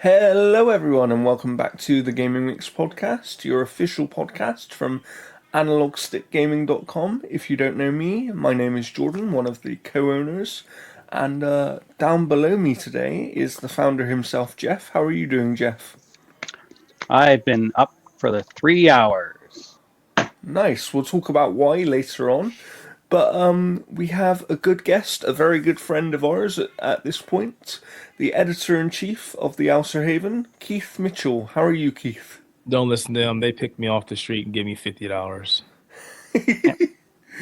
Hello, everyone, and welcome back to the Gaming Mix podcast, your official podcast from analogstickgaming.com. If you don't know me, my name is Jordan, one of the co-owners, and down below me today is the founder himself, Jeff. How are you doing, Jeff? I've been up for the 3 hours. Nice. We'll talk about why later on. But we have a good guest, a very good friend of ours at this point, the editor-in-chief of the Outerhaven, Keith Mitchell. How are you, Keith? Don't listen to them. They picked me off the street and gave me $50. Yeah.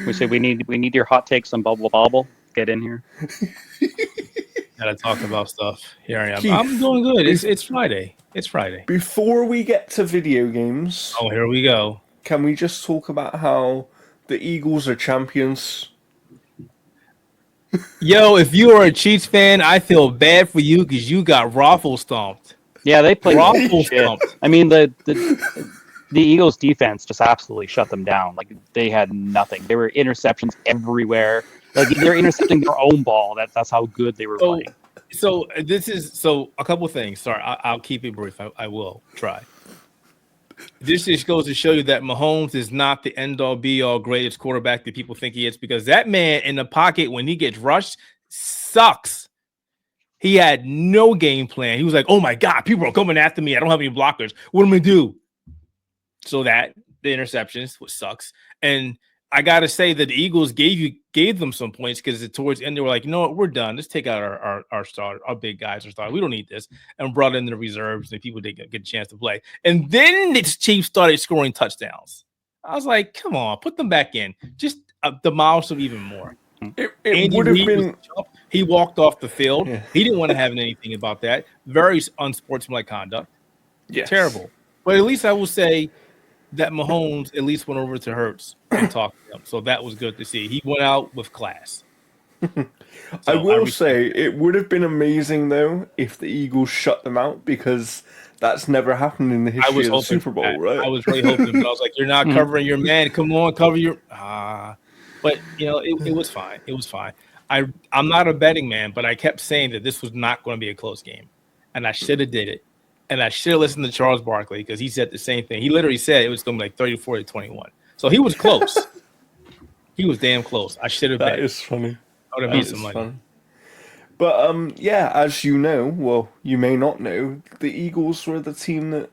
We say we need your hot takes on Bubble Bobble. Get in here. Gotta talk about stuff. Here I am. Keith, I'm doing good. It's Friday. It's Friday. Before we get to video games, Oh, here we go. can we just talk about how the Eagles are champions? Yo, if you are a Chiefs fan, I feel bad for you because you got raffle stomped. Yeah, they played Raffle shit. stomped. I mean, the Eagles defense just absolutely shut them down. Like they had nothing. There were interceptions everywhere. Like they're intercepting their own ball. That's how good they were playing. So a couple things. Sorry, I'll keep it brief. I will try. This just goes to show you that Mahomes is not the end-all, be-all, greatest quarterback that people think he is, because that man in the pocket when he gets rushed sucks. He had no game plan. He was like, "Oh my God, people are coming after me. I don't have any blockers. What am I gonna do?" So that the interceptions, which sucks, and I gotta say that the Eagles gave them some points because towards the end they were like, "You know what, we're done. Let's take out our star, our big guys, our star. We don't need this," and brought in the reserves and people didn't get a chance to play. And then the Chiefs started scoring touchdowns. I was like, "Come on, put them back in. Just demolish them even more." It would have been. He walked off the field. Yeah. He didn't want to have anything about that. Very unsportsmanlike conduct. Yes. Terrible. But at least I will say that Mahomes at least went over to Hurts and talked to him. So that was good to see. He went out with class. I will say it would have been amazing though if the Eagles shut them out, because that's never happened in the history of the Super Bowl, right? I was really hoping, but I was like, "You're not covering your man. Come on, cover your." But you know, it was fine. It was fine. I'm not a betting man, but I kept saying that this was not going to be a close game, and I should have did it. And I should have listened to Charles Barkley because he said the same thing. He literally said it was going to be like 34-21. So he was close. He was damn close. I should have bet. That is funny. I would have made some money. Fun. But yeah, as you know, well, you may not know, the Eagles were the team that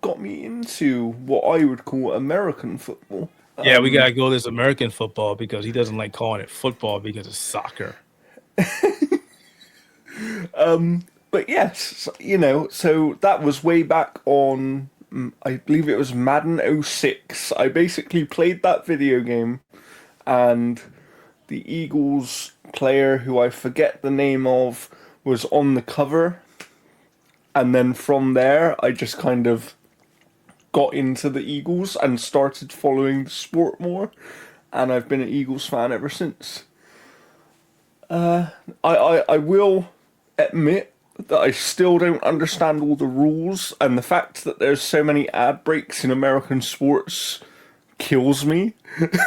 got me into what I would call American football. Yeah, we gotta go this American football because he doesn't like calling it football because it's soccer. But yes, you know, so that was way back on, I believe it was Madden 06. I basically played that video game, and the Eagles player, who I forget the name of, was on the cover. And then from there, I just kind of got into the Eagles and started following the sport more. And I've been an Eagles fan ever since. I will admit that I still don't understand all the rules, and the fact that there's so many ad breaks in American sports kills me.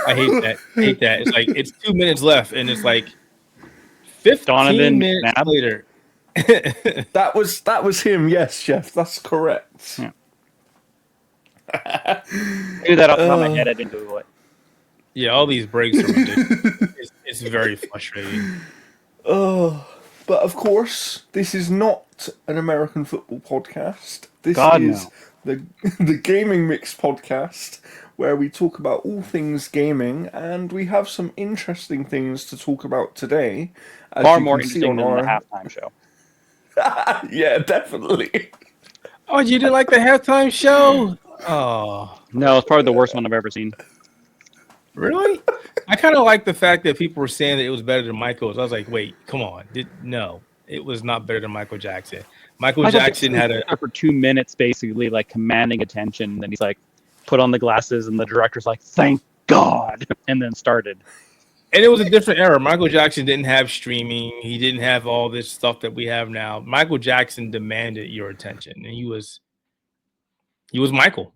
I hate that. Hate that. It's like it's 2 minutes left, and it's like 15 Donovan minutes Knapp. later. That was him. Yes, Jeff, that's correct. Yeah. I knew that off the top of my head. I didn't do it. Yeah, all these breaks are ridiculous. It's very frustrating. But of course, this is not an American football podcast. This God, is the Gaming Mix podcast, where we talk about all things gaming, and we have some interesting things to talk about today. As Far you more can see interesting on than the our... halftime show. Yeah, definitely. Oh, you didn't like the halftime show? Oh, No, it's probably the worst one I've ever seen. really? I kind of like the fact that people were saying that it was better than Michael's. I was like, wait, come on. No, it was not better than Michael Jackson. Michael Jackson had for 2 minutes, basically like commanding attention. And then he's like, put on the glasses, and the director's like, "Thank God," and then started. And it was a different era. Michael Jackson didn't have streaming. He didn't have all this stuff that we have now. Michael Jackson demanded your attention, and he was Michael.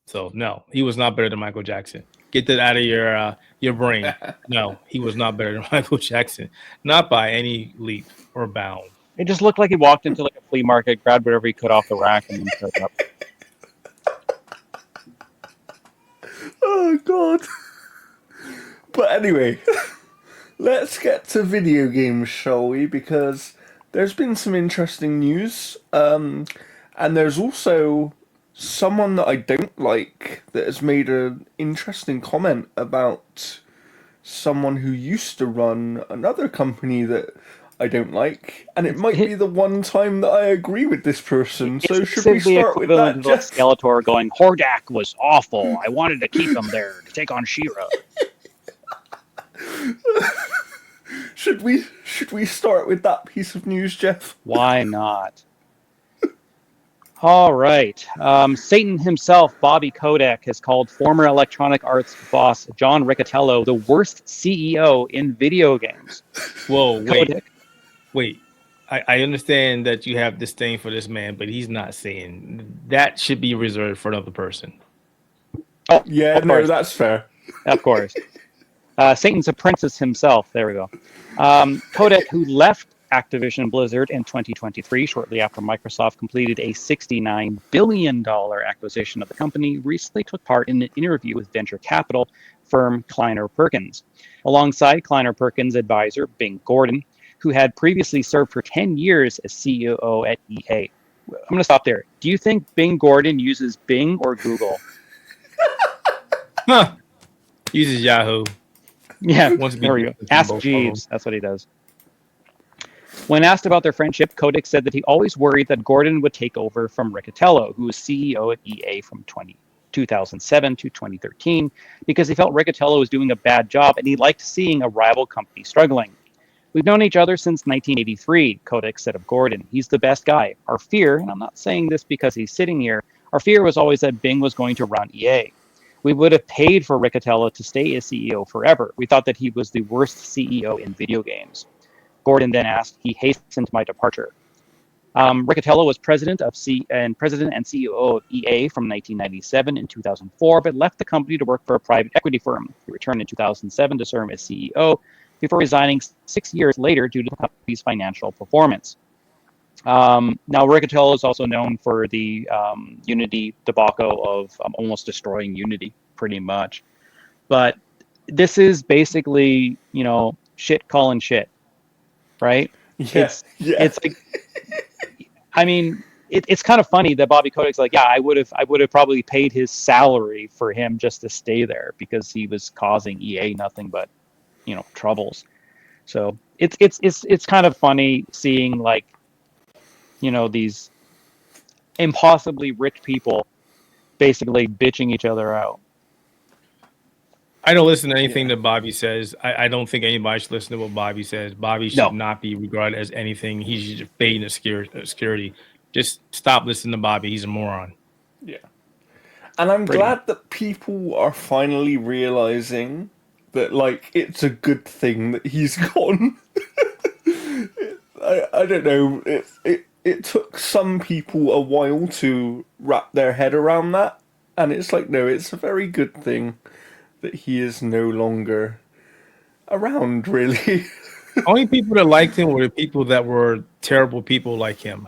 So no, he was not better than Michael Jackson. Get that out of your brain. No, he was not better than Michael Jackson, not by any leap or bound. It just looked like he walked into like a flea market, grabbed whatever he could off the rack, and then put it up. Oh God. But anyway, let's get to video games, shall we? Because there's been some interesting news, and there's also someone that I don't like that has made an interesting comment about someone who used to run another company that I don't like, and it might be the one time that I agree with this person. So It's should we basically start with equivalent that, to like Jeff? Skeletor going, Hordak was awful. I wanted to keep him there to take on She-Ra. Should we start with that piece of news, Jeff? Why not? All right. Satan himself, Bobby Kotick, has called former Electronic Arts boss John Riccitiello the worst CEO in video games. Whoa, wait, Kotick, wait. I understand that you have disdain for this man, but he's not saying that should be reserved for another person. oh, Yeah, of no, course, that's fair. of course. Satan's apprentice himself. There we go. Kotick, who left Activision Blizzard in 2023, shortly after Microsoft completed a $69 billion acquisition of the company, recently took part in an interview with venture capital firm Kleiner Perkins. Alongside Kleiner Perkins' advisor, Bing Gordon, who had previously served for 10 years as CEO at EA. I'm going to stop there. Do you think Bing Gordon uses Bing or Google? Huh. Uses Yahoo. Yeah, Wants to be there we go. different than Ask both of Jeeves. That's what he does. When asked about their friendship, Kotick said that he always worried that Gordon would take over from Riccitiello, who was CEO at EA from 2007 to 2013, because he felt Riccitiello was doing a bad job and he liked seeing a rival company struggling. We've known each other since 1983, Kotick said of Gordon. He's the best guy. Our fear, and I'm not saying this because he's sitting here, our fear was always that Bing was going to run EA. We would have paid for Riccitiello to stay as CEO forever. We thought that he was the worst CEO in video games. Gordon then asked, he hastened my departure. Riccitiello was president and CEO of EA from 1997 and 2004, but left the company to work for a private equity firm. He returned in 2007 to serve as CEO before resigning 6 years later due to the company's financial performance. Now, Riccitiello is also known for the Unity debacle of almost destroying Unity, pretty much. But this is basically, shit calling shit, right? Yeah, It's like, I mean, it's kind of funny that Bobby Kotick's like, yeah, I would have probably paid his salary for him just to stay there because he was causing EA nothing but, troubles. So it's kind of funny seeing like, these impossibly rich people basically bitching each other out. I don't listen to anything that Bobby says. I don't think anybody should listen to what Bobby says. Bobby should not be regarded as anything. He's just fading obscurity. Just stop listening to Bobby. He's a moron. Yeah. And I'm glad that people are finally realizing that, like, it's a good thing that he's gone. I don't know. It took some people a while to wrap their head around that. And it's like, no, it's a very good thing that he is no longer around, really. Only people that liked him were the people that were terrible people like him.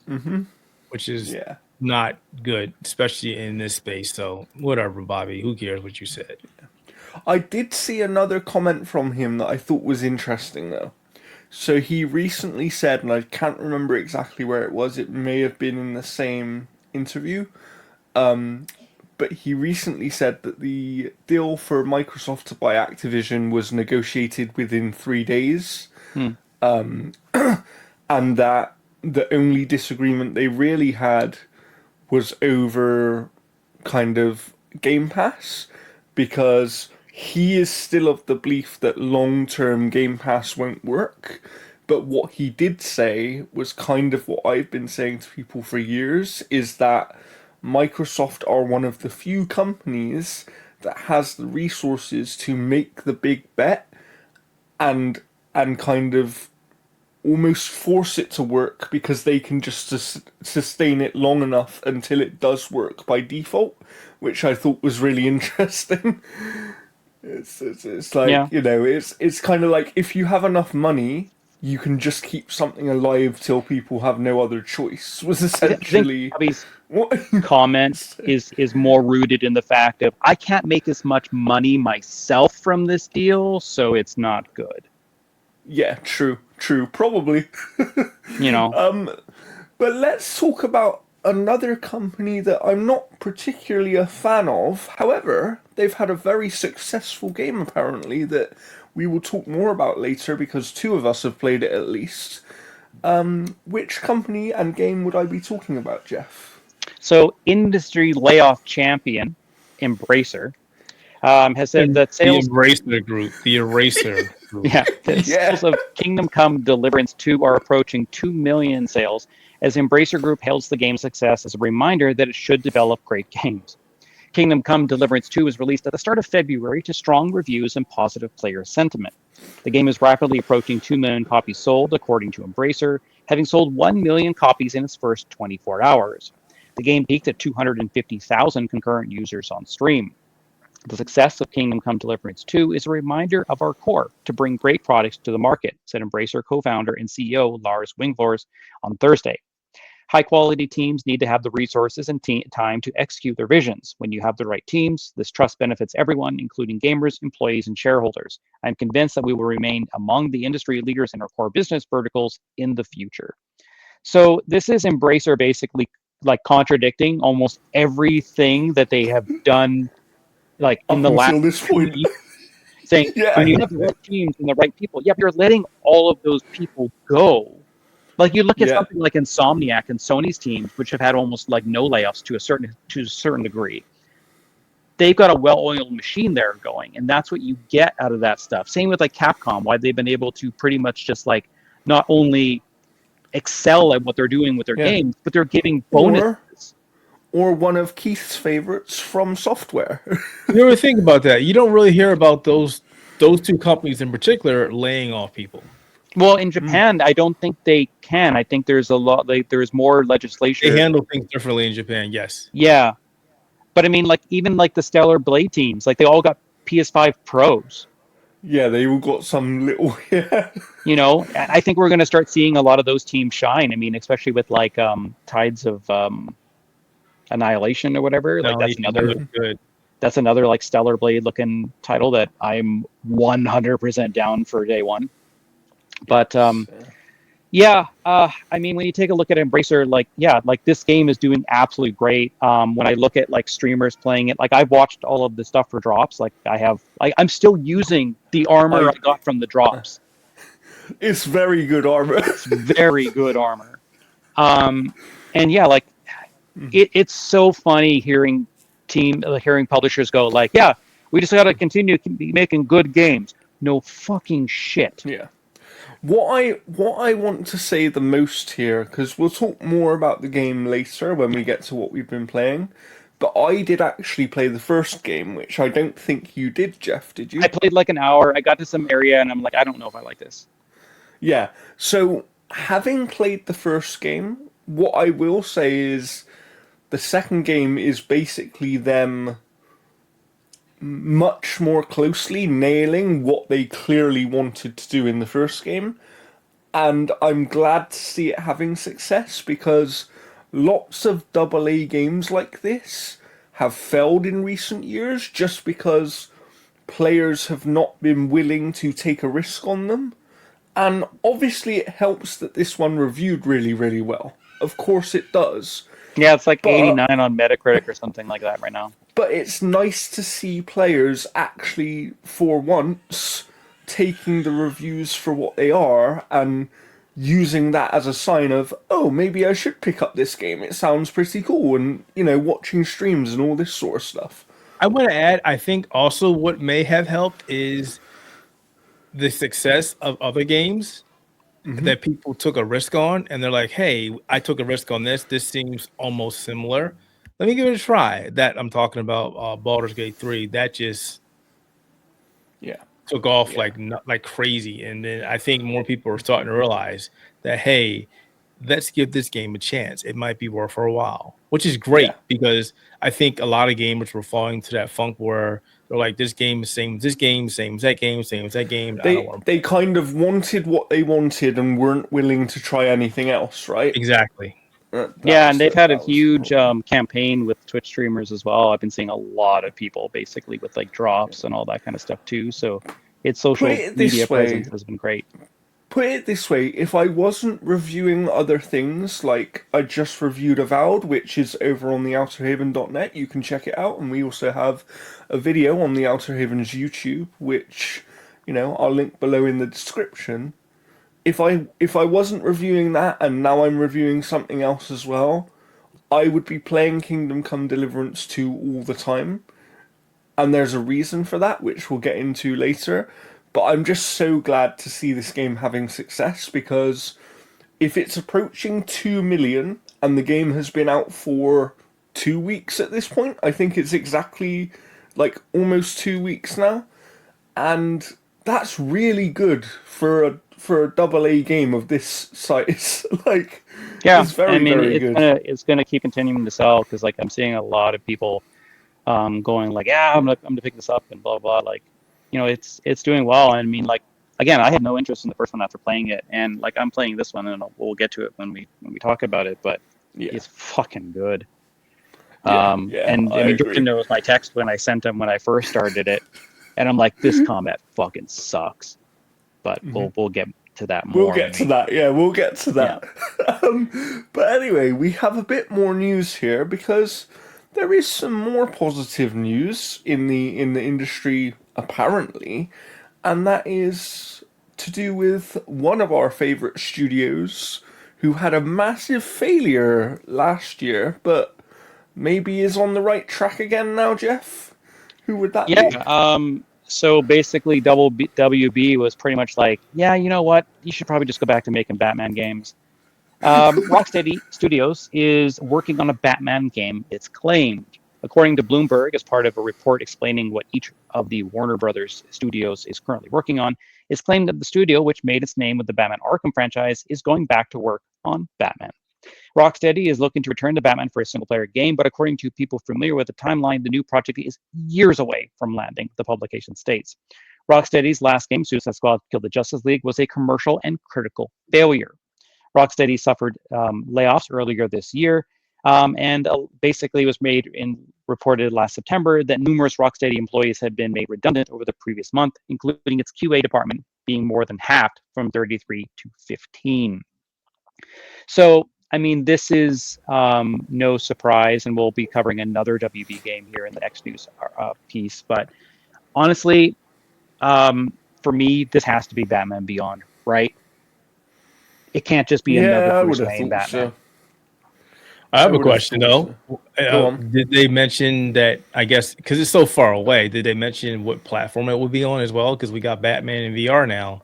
Mm-hmm. Which is not good, especially in this space. So whatever, Bobby. Who cares what you said? I did see another comment from him that I thought was interesting, though. So he recently said, and I can't remember exactly where it was, it may have been in the same interview, but he recently said that the deal for Microsoft to buy Activision was negotiated within 3 days, and that the only disagreement they really had was over kind of Game Pass, because he is still of the belief that long-term Game Pass won't work. But what he did say was kind of what I've been saying to people for years, is that Microsoft are one of the few companies that has the resources to make the big bet and kind of almost force it to work, because they can just sustain it long enough until it does work by default, which I thought was really interesting. It's like, it's kind of like, if you have enough money you can just keep something alive till people have no other choice, was I think essentially Bobby's what. comment is more rooted in the fact of I can't make as much money myself from this deal, so it's not good. Yeah, true, probably. You know, But let's talk about another company that I'm not particularly a fan of. However, they've had a very successful game apparently that we will talk more about later because two of us have played it at least. Which company and game would I be talking about, Jeff? so industry layoff champion Embracer has said And that the sales. Eraser Group. The Eraser Group. Yeah, the Yeah. sales of Kingdom Come Deliverance 2 are approaching 2 million sales as Embracer Group hails the game's success as a reminder that it should develop great games. Kingdom Come Deliverance 2 was released at the start of February to strong reviews and positive player sentiment. The game is rapidly approaching 2 million copies sold, according to Embracer, having sold 1 million copies in its first 24 hours. The game peaked at 250,000 concurrent users on stream. The success of Kingdom Come Deliverance 2 is a reminder of our core to bring great products to the market, said Embracer co-founder and CEO Lars Wingfors on Thursday. High quality teams need to have the resources and time to execute their visions. When you have the right teams, this trust benefits everyone, including gamers, employees, and shareholders. I'm convinced that we will remain among the industry leaders in our core business verticals in the future. So this is Embracer basically like contradicting almost everything that they have done like in Up the last until this 2 point. years, saying when Yeah. you have the right teams and the right people, yeah, but you're letting all of those people go. Like you look at Yeah. something like Insomniac and Sony's teams, which have had almost like no layoffs to a certain degree. They've got a well-oiled machine there going, and that's what you get out of that stuff. Same with like Capcom, why they've been able to pretty much just like not only excel at what they're doing with their Yeah. games, but they're giving Or bonuses. or one of Keith's favorites from Software. You ever think about that? You don't really hear about those two companies in particular laying off people. Well, in Japan, I don't think they can. I think there's a lot like there's more They legislature. handle things differently in Japan. Yes. Yeah, but I mean, like even like the Stellar Blade teams, like they all got PS5 Pros. Yeah, they all got some little yeah. You know, I think we're going to start seeing a lot of those teams shine. I mean, especially with like Tides of Annihilation or whatever. Like No, that looks good. that's another like Stellar Blade looking title that I'm 100% down for day one. But yeah, I mean, when you take a look at Embracer, like, yeah, like this game is doing absolutely great. When I look at like streamers playing it, like I've watched all of the stuff for drops. Like I'm still using the armor I got from the drops. It's very good armor. It's very good armor. And yeah, like it's so funny hearing publishers go like, yeah, we just got to continue making good games. No fucking shit. Yeah. What I want to say the most here, because we'll talk more about the game later when we get to what we've been playing, but I did actually play the first game, which I don't think you did, Jeff, did you? I played like an hour. I got to some area and I'm like, I don't know if I like this. Yeah. So, having played the first game, what I will say is the second game is basically them much more closely nailing what they clearly wanted to do in the first game. And I'm glad to see it having success because lots of AA games like this have failed in recent years just because players have not been willing to take a risk on them. And obviously, it helps that this one reviewed really, really well. Of course, it does. Yeah, it's like But 89 on Metacritic or something like that right now. but it's nice to see players actually, for once, taking the reviews for what they are and using that as a sign of, oh, maybe I should pick up this game. It sounds pretty cool, and watching streams and all this sort of stuff. I want to add, I think also what may have helped is the success of other games that people took a risk on, and they're like, "Hey, I took a risk on this. This seems almost similar. Let me give it a try." That I'm talking about Baldur's Gate 3. That just Yeah. took off Yeah. like crazy, and then I think more people are starting to realize that hey, let's give this game a chance. It might be worth for a while, which is Yeah. great because I think a lot of gamers were falling to that funk where they're like, this game is same as this game, same as that game, same as that game. I don't want to They kind of wanted what they wanted and weren't willing to try anything else, right? exactly. Yeah, and they've had a that was the huge problem. campaign with Twitch streamers as well. I've been seeing a lot of people basically with like drops and all that kind of stuff too. So its social Put it media this way. presence has been great. Put it this way, if I wasn't reviewing other things, like I just reviewed Avowed, which is over on the Outerhaven.net, you can check it out, and we also have a video on the Outerhaven's YouTube, which, I'll link below in the description. If I wasn't reviewing that and now I'm reviewing something else as well, I would be playing Kingdom Come Deliverance 2 all the time. And there's a reason for that, which we'll get into later. But I'm just so glad to see this game having success, because if it's approaching 2 million and the game has been out for 2 weeks at this point, I think it's exactly like almost 2 weeks now, and that's really good for a double A game of this size. Like, Yeah, it's very, very good. It's gonna keep continuing to sell because like I'm seeing a lot of people going like, yeah, I'm gonna pick this up and blah blah. Like, it's doing well. And I mean, like, again, I had no interest in the first one after playing it, and like I'm playing this one, and we'll get to it when we talk about it. But it's fucking good. And I mean, Jordan knows my text when I sent him when I first started it, and I'm like, this combat fucking sucks. But we'll get to that more. We'll get to that. Yeah, we'll get to that. Yeah. But anyway, we have a bit more news here because there is some more positive news in the industry apparently, and that is to do with one of our favorite studios who had a massive failure last year, but maybe is on the right track again now. Jeff, who would that be? Yeah. So basically, WB was pretty much like, yeah, you know what? You should probably just go back to making Batman games. Rocksteady Studios is working on a Batman game, it's claimed. According to Bloomberg, as part of a report explaining what each of the Warner Brothers studios is currently working on, it's claimed that the studio, which made its name with the Batman Arkham franchise, is going back to work on Batman. Rocksteady is looking to return to Batman for a single-player game, but according to people familiar with the timeline, the new project is years away from landing, the publication states. Rocksteady's last game, Suicide Squad Kill the Justice League, was a commercial and critical failure. Rocksteady suffered layoffs earlier this year, and basically was reported last September that numerous Rocksteady employees had been made redundant over the previous month, including its QA department being more than halved from 33 to 15. So, I mean, this is no surprise, and we'll be covering another WB game here in the next news piece. But honestly, for me, this has to be Batman Beyond, right? It can't just be another Bruce Wayne Batman. So. I have a question though. Did they mention that? I guess because it's so far away, did they mention what platform it would be on as well? Because we got Batman in VR now,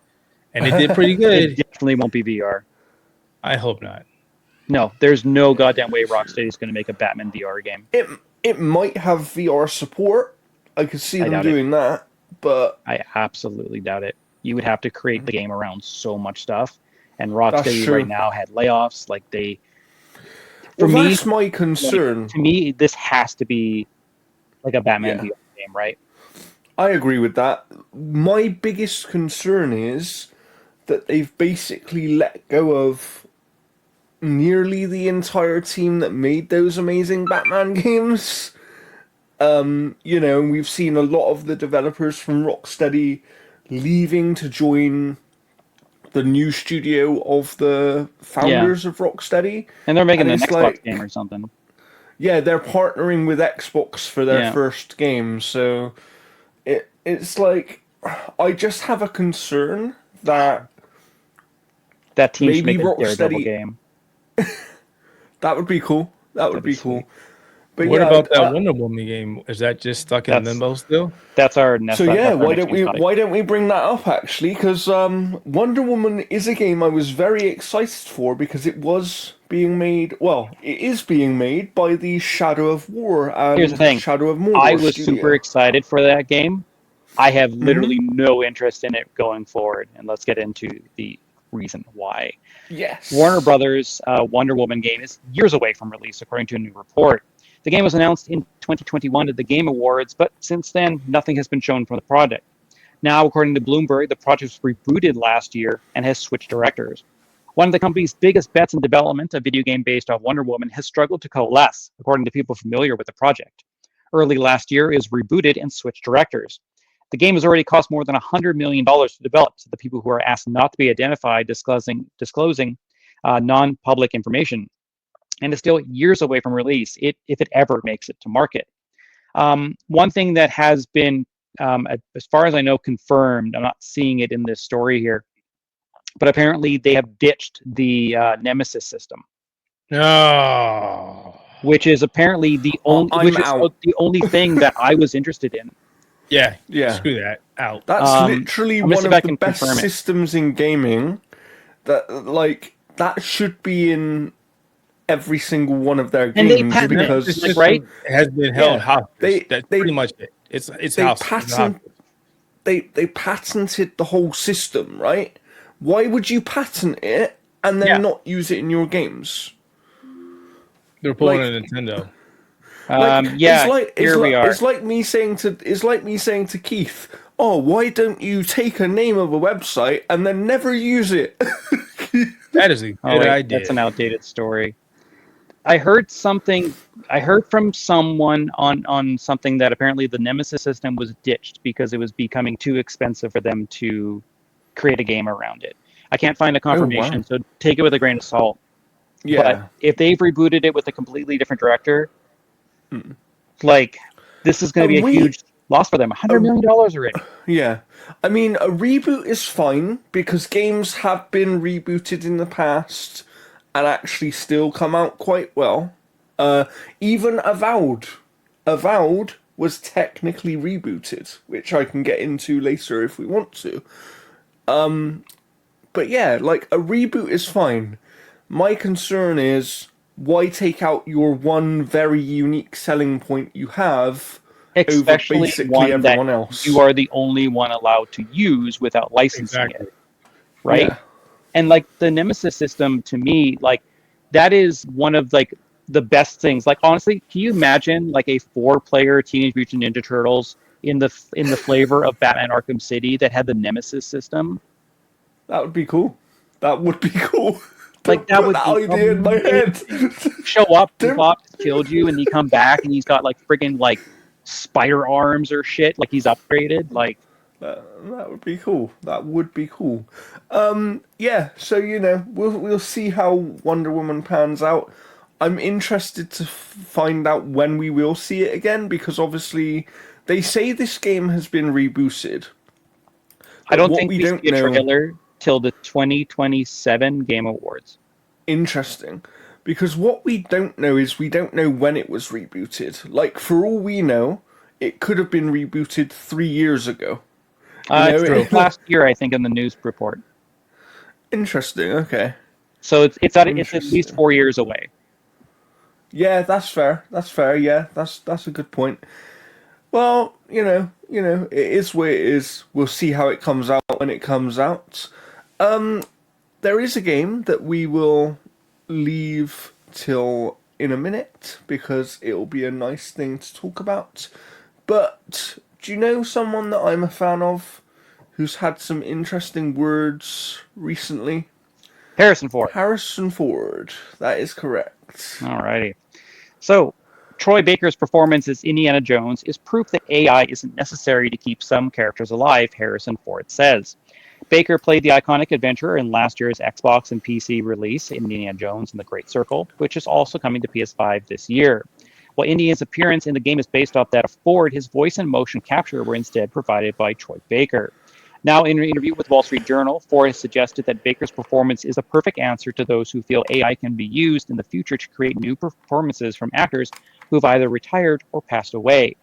and it did pretty good. It definitely won't be VR. I hope not. No, there's no goddamn way Rocksteady is going to make a Batman VR game. It might have VR support. I could see them doing that, but I absolutely doubt it. You would have to create the game around so much stuff, and Rocksteady right now had layoffs. Like that's my concern. Like, to me, this has to be like a Batman VR game, right? I agree with that. My biggest concern is that they've basically let go of nearly the entire team that made those amazing Batman games. We've seen a lot of the developers from Rocksteady leaving to join the new studio of the founders of Rocksteady. And they're making an Xbox game or something. Yeah, they're partnering with Xbox for their first game. So it's like, I just have a concern that team should make a Daredevil game. That would be cool. That would be cool. But what about that Wonder Woman game? Is that just stuck in limbo still? That's our next. So yeah, why don't we bring that up actually? Because Wonder Woman is a game I was very excited for because it was being made. Well, it is being made by the Shadow of War and Here's the thing. Shadow of Mordor I was studio. super excited for that game. I have literally no interest in it going forward, and let's get into the reason why. Yes. Warner Brothers' Wonder Woman game is years away from release, according to a new report. The game was announced in 2021 at the Game Awards, but since then, nothing has been shown from the project. Now, according to Bloomberg, the project was rebooted last year and has switched directors. One of the company's biggest bets in development, a video game based on Wonder Woman, has struggled to coalesce, according to people familiar with the project. Early last year, it was rebooted and switched directors. The game has already cost more than $100 million to develop, so the people who are asked not to be identified disclosing non-public information, and is still years away from release, if it ever makes it to market. One thing that has been, as far as I know, confirmed, I'm not seeing it in this story here, but apparently they have ditched the Nemesis system. No. Which is apparently the only thing that I was interested in. Yeah. Yeah. Screw that. Out. That's literally I'm gonna one see of if I the can best confirm it. systems in gaming. That should be in every single one of their And they games patent it, because like, right? Has been held Yeah. hostage. That's pretty much it. It's hostage. They patented the whole system, right? Why would you patent it and then not use it in your games? They're pulling a Nintendo. Here we are. It's like me saying to Keith, "Oh, why don't you take a name of a website and then never use it?" That is a good idea. That's an outdated story. I heard from someone on something that apparently the Nemesis system was ditched because it was becoming too expensive for them to create a game around it. I can't find a confirmation, so take it with a grain of salt. Yeah. But if they've rebooted it with a completely different director, like, this is going to be a huge loss for them. $100 million already. Yeah. I mean, a reboot is fine because games have been rebooted in the past and actually still come out quite well. Even Avowed. Avowed was technically rebooted, which I can get into later if we want to. But yeah, like, a reboot is fine. My concern is, why take out your one very unique selling point you have especially over basically one everyone that else? you are the only one allowed to use without licensing it, right? Yeah. And like the Nemesis system, to me, like, that is one of like the best things. Like, honestly, can you imagine like a 4-player Teenage Mutant Ninja Turtles in the flavor of Batman Arkham City that had the Nemesis system? That would be cool. That would be cool. Like, that Put would that be idea in my head. Show up, Bob killed you, and you come back, and he's got like friggin' like spider arms or shit, like he's upgraded. Like, that would be cool. That would be cool. Yeah. So we'll see how Wonder Woman pans out. I'm interested to find out when we will see it again because obviously they say this game has been rebooted. I don't think we see a trailer till the 2027 Game Awards. Interesting. Because what we don't know is we don't know when it was rebooted. Like, for all we know, it could have been rebooted 3 years ago. It's true. Last year, I think, in the news report. Interesting, okay. So it's at least 4 years away. Yeah, that's fair. That's fair, yeah. That's a good point. Well, it is what it is. We'll see how it comes out when it comes out. There is a game that we will leave till in a minute because it will be a nice thing to talk about. But do you know someone that I'm a fan of who's had some interesting words recently? Harrison Ford. Harrison Ford. That is correct. Alrighty. So, Troy Baker's performance as Indiana Jones is proof that AI isn't necessary to keep some characters alive, Harrison Ford says. Baker played the iconic adventurer in last year's Xbox and PC release, Indiana Jones and the Great Circle, which is also coming to PS5 this year. While Indiana's appearance in the game is based off that of Ford, his voice and motion capture were instead provided by Troy Baker. Now, in an interview with Wall Street Journal, Ford has suggested that Baker's performance is a perfect answer to those who feel AI can be used in the future to create new performances from actors who have either retired or passed away.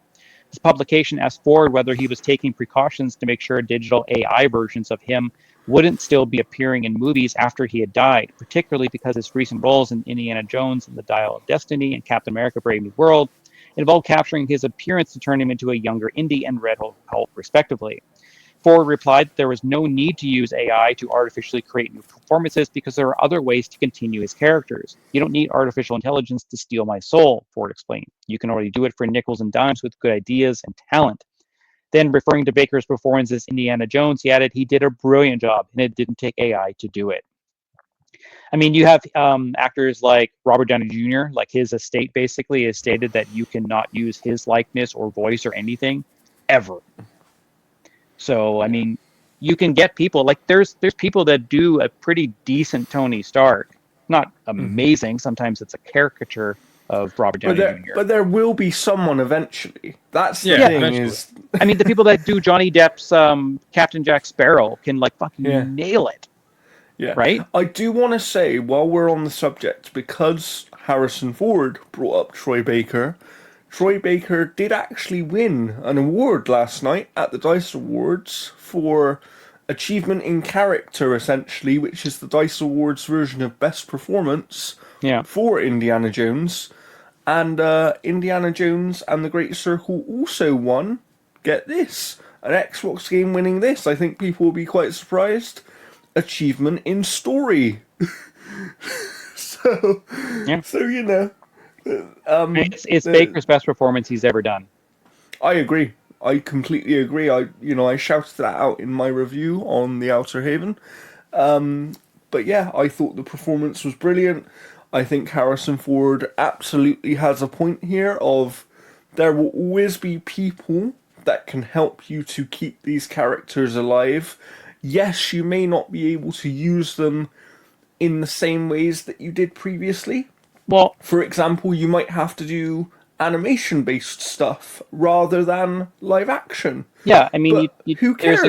This publication asked Ford whether he was taking precautions to make sure digital AI versions of him wouldn't still be appearing in movies after he had died, particularly because his recent roles in Indiana Jones and the Dial of Destiny and Captain America Brave New World involved capturing his appearance to turn him into a younger Indy and Red Hulk, respectively. Ford replied that there was no need to use AI to artificially create new performances because there are other ways to continue his characters. You don't need artificial intelligence to steal my soul, Ford explained. You can already do it for nickels and dimes with good ideas and talent. Then, referring to Baker's performance as Indiana Jones, he added he did a brilliant job and it didn't take AI to do it. I mean, you have actors like Robert Downey Jr., like his estate basically has stated that you cannot use his likeness or voice or anything ever. So, I mean, you can get people like there's people that do a pretty decent Tony Stark. Not amazing. Sometimes it's a caricature of Robert Downey Jr. But there will be someone eventually. That's the Yeah, thing eventually. is, I mean, the people that do Johnny Depp's Captain Jack Sparrow can like fucking Yeah. nail it. yeah. Right? I do want to say, while we're on the subject, because Harrison Ford brought up Troy Baker did actually win an award last night at the DICE Awards for achievement in character, essentially, which is the DICE Awards version of Best Performance Yeah. for Indiana Jones. And Indiana Jones and the Great Circle also won, get this, an Xbox game winning this. I think people will be quite surprised. Achievement in story. so, Yeah. so you know. It's Baker's best performance he's ever done. I agree. I completely agree. I shouted that out in my review on the Outerhaven. But yeah, I thought the performance was brilliant. I think Harrison Ford absolutely has a point here of there will always be people that can help you to keep these characters alive. Yes, you may not be able to use them in the same ways that you did previously. Well, For example, you might have to do animation-based stuff rather than live action. yeah, I mean, But who cares?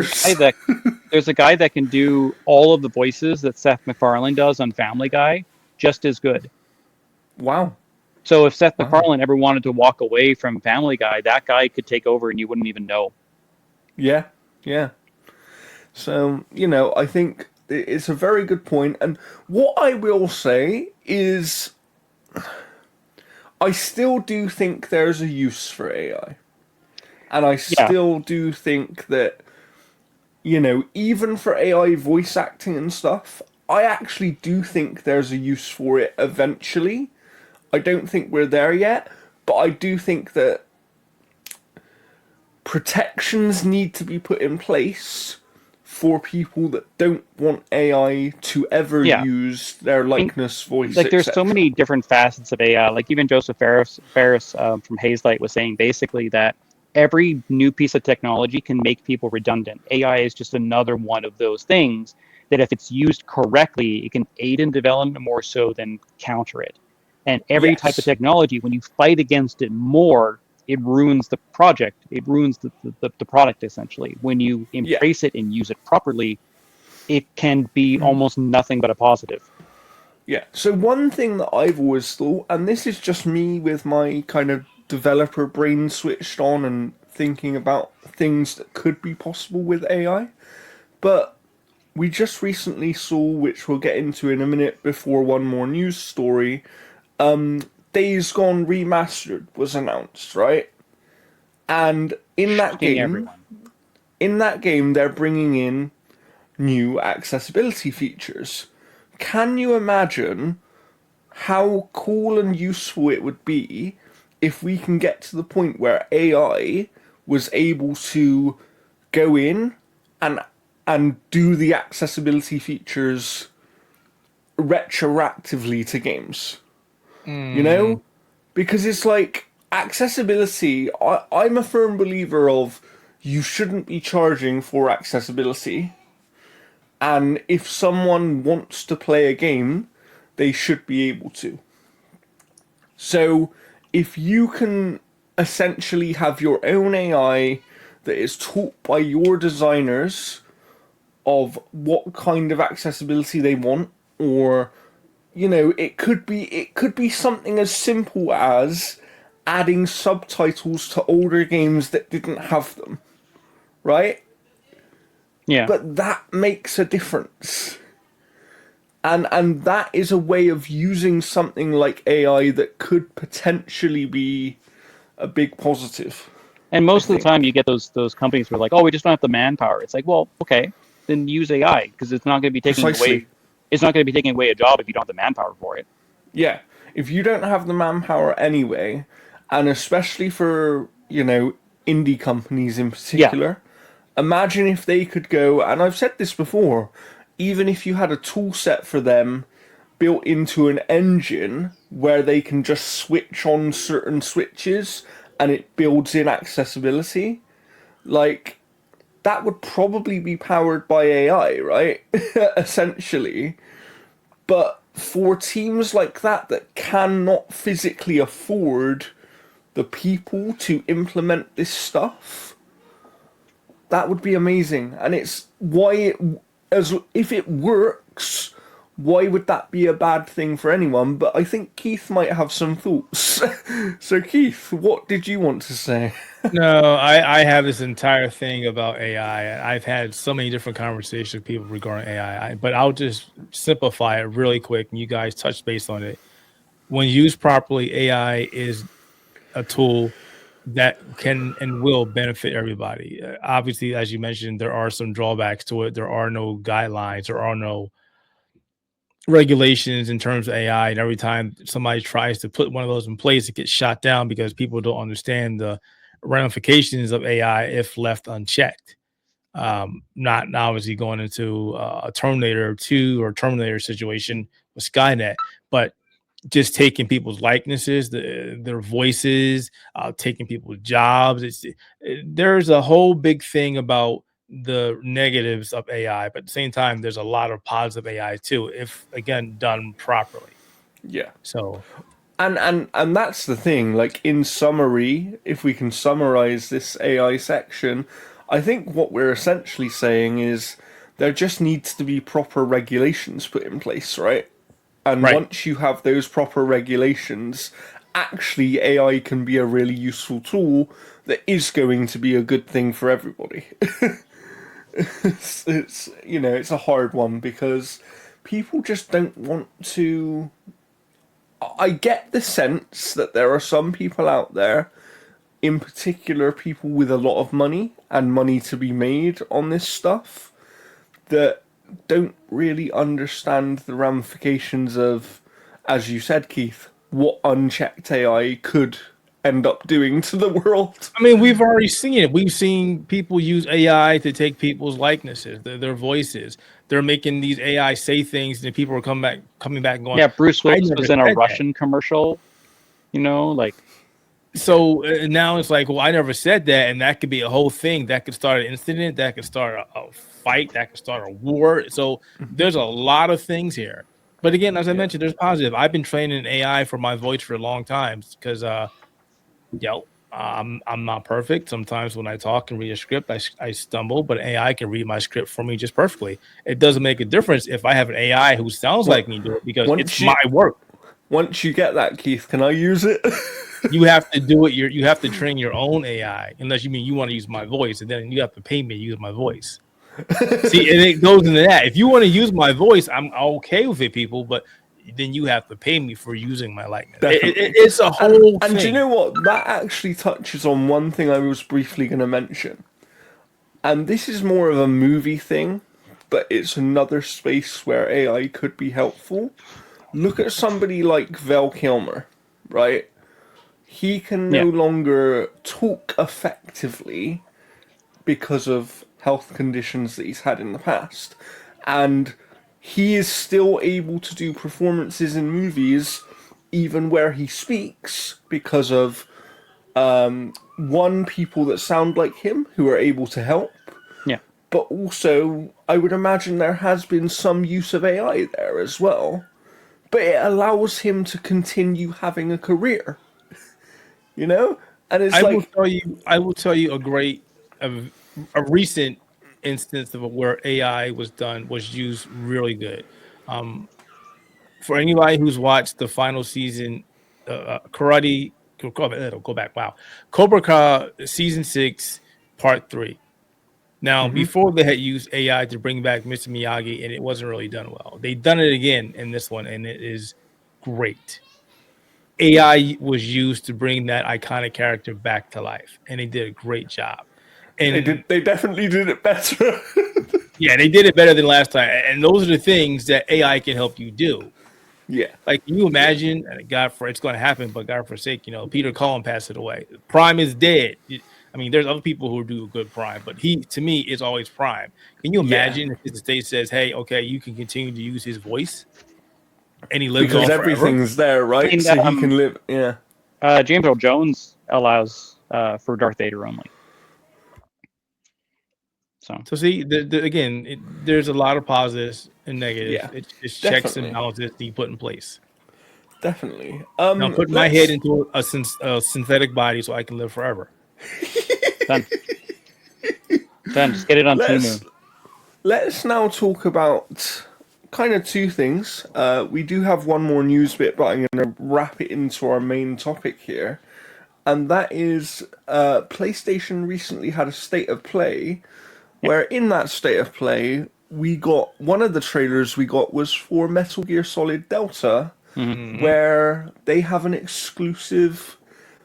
there's a guy that can do all of the voices that Seth MacFarlane does on Family Guy just as good. Wow. So if Seth MacFarlane ever wanted to walk away from Family Guy, that guy could take over and you wouldn't even know. Yeah, yeah. So, I think it's a very good point. And what I will say is, I still do think there's a use for AI. And I still do think that, even for AI voice acting and stuff, I actually do think there's a use for it eventually. I don't think we're there yet, but I do think that protections need to be put in place for people that don't want AI to ever use their likeness, voice, Like there's etc. so many different facets of AI. Like even Joseph Ferris from Hazelight was saying basically that every new piece of technology can make people redundant. AI is just another one of those things that if it's used correctly, it can aid in development more so than counter it. And every type of Yes. technology, when you fight against it more, it ruins the project. It ruins the product, essentially. When you Yeah. embrace it and use it properly, it can be almost nothing but a positive. Yeah. So one thing that I've always thought, and this is just me with my kind of developer brain switched on and thinking about things that could be possible with AI, but we just recently saw, which we'll get into in a minute before one more news story, Days Gone Remastered was announced, right? And Shocking everyone. they're bringing in new accessibility features. Can you imagine how cool and useful it would be if we can get to the point where AI was able to go in and do the accessibility features retroactively to games? You know? Because it's like accessibility, I'm a firm believer of you shouldn't be charging for accessibility. And if someone wants to play a game, they should be able to. So if you can essentially have your own AI that is taught by your designers of what kind of accessibility they want, or it could be something as simple as adding subtitles to older games that didn't have them, right? Yeah. But that makes a difference. And that is a way of using something like AI that could potentially be a big positive. And I most of the think. time, you get those companies who are like, "Oh, we just don't have the manpower." It's like, well, okay, then use AI because it's not going to be taking Precisely. away. It's not going to be taking away a job if you don't have the manpower for it. Yeah. If you don't have the manpower anyway, and especially for, indie companies in Yeah, particular, imagine if they could go, and I've said this before, even if you had a tool set for them built into an engine where they can just switch on certain switches and it builds in accessibility, like that would probably be powered by AI, right? Essentially. But for teams like that cannot physically afford the people to implement this stuff, that would be amazing. And it's why as if it works, why would that be a bad thing for anyone? But I think Keith might have some thoughts. So Keith, what did you want to say? No, I have this entire thing about AI. I've had so many different conversations with people regarding AI, but I'll just simplify it really quick, and you guys touch base on it. When used properly, AI is a tool that can and will benefit everybody. Obviously, as you mentioned, there are some drawbacks to it. There are no guidelines. There are no regulations in terms of AI. And every time somebody tries to put one of those in place, it gets shot down because people don't understand the ramifications of AI if left unchecked. Not obviously going into a Terminator 2 or Terminator situation with Skynet, but just taking people's likenesses, their voices, taking people's jobs. There's a whole big thing about the negatives of AI, but at the same time, there's a lot of positive AI too, if again done properly. Yeah. So And that's the thing, like in summary, if we can summarize this AI section, I think what we're essentially saying is there just needs to be proper regulations put in place, right? And right, once you have those proper regulations, actually AI can be a really useful tool that is going to be a good thing for everybody. It's a hard one because people just don't want to. I get the sense that there are some people out there, in particular people with a lot of money and money to be made on this stuff, that don't really understand the ramifications of, as you said, Keith, what unchecked AI could end up doing to the world. I mean, we've already seen it. We've seen people use AI to take people's likenesses, their voices. They're making these AI say things, and people are coming back, and going, yeah. Bruce "I Willis never was in a said that." Russian commercial. Like So now it's like, well, I never said that, and that could be a whole thing. That could start an incident. That could start a fight. That could start a war. So there's a lot of things here. But again, as I Yeah, mentioned, there's positive. I've been training AI for my voice for a long time because, I'm not perfect. Sometimes when I talk and read a script, I stumble, but AI can read my script for me just perfectly. It doesn't make a difference if I have an AI who sounds like me do it because it's once my you work. once you get that, Keith, can I use it? You have to do it. You have to train your own AI, unless you mean you want to use my voice, and then you have to pay me to use my voice. See, and it goes into that. If you want to use my voice, I'm okay with it, people, but then you have to pay me for using my likeness. Definitely. It's a whole And do you thing. know what? That actually touches on one thing I was briefly going to mention. And this is more of a movie thing, but it's another space where AI could be helpful. Look at somebody like Val Kilmer, right? He can no yeah, longer talk effectively because of health conditions that he's had in the past. And he is still able to do performances in movies even where he speaks because of one, people that sound like him who are able to help, yeah. but also I would imagine there has been some use of AI there as well. But it allows him to continue having a career, you know? And it's I will like, tell you. I will tell you a recent instance of where AI was used really good. Um, for anybody who's watched the final season, Karate, go back. Wow, Cobra Kai season 6, part 3. Now, before they had used AI to bring back Mr. Miyagi, and it wasn't really done well. They done it again in this one, and it is great. AI was used to bring that iconic character back to life, and they did a great job. And They definitely did it better. yeah, they did it better than last time. And those are the things that AI can help you do. Yeah. Like, can you imagine? And God for it's going to happen, but God forsake, Peter Cullen passed it away. Prime is dead. I mean, there's other people who do a good Prime, but he, to me, is always Prime. Can you imagine if the state says, "Hey, okay, you can continue to use his voice," and he lives Because on forever? everything's there, right? And, So he can live. Yeah. James Earl Jones allows for Darth Vader only. So see, again, there's a lot of positives and negatives. Yeah, It's just checks and definitely. balances that you put in place. Definitely. Now put my head into a synthetic body so I can live forever. Done. Just get it on Temu. Let's now talk about kind of two things. We do have one more news bit, but I'm going to wrap it into our main topic here. And that is PlayStation recently had a state of play, where in that state of play, we got one of the trailers we got was for Metal Gear Solid Delta, where they have an exclusive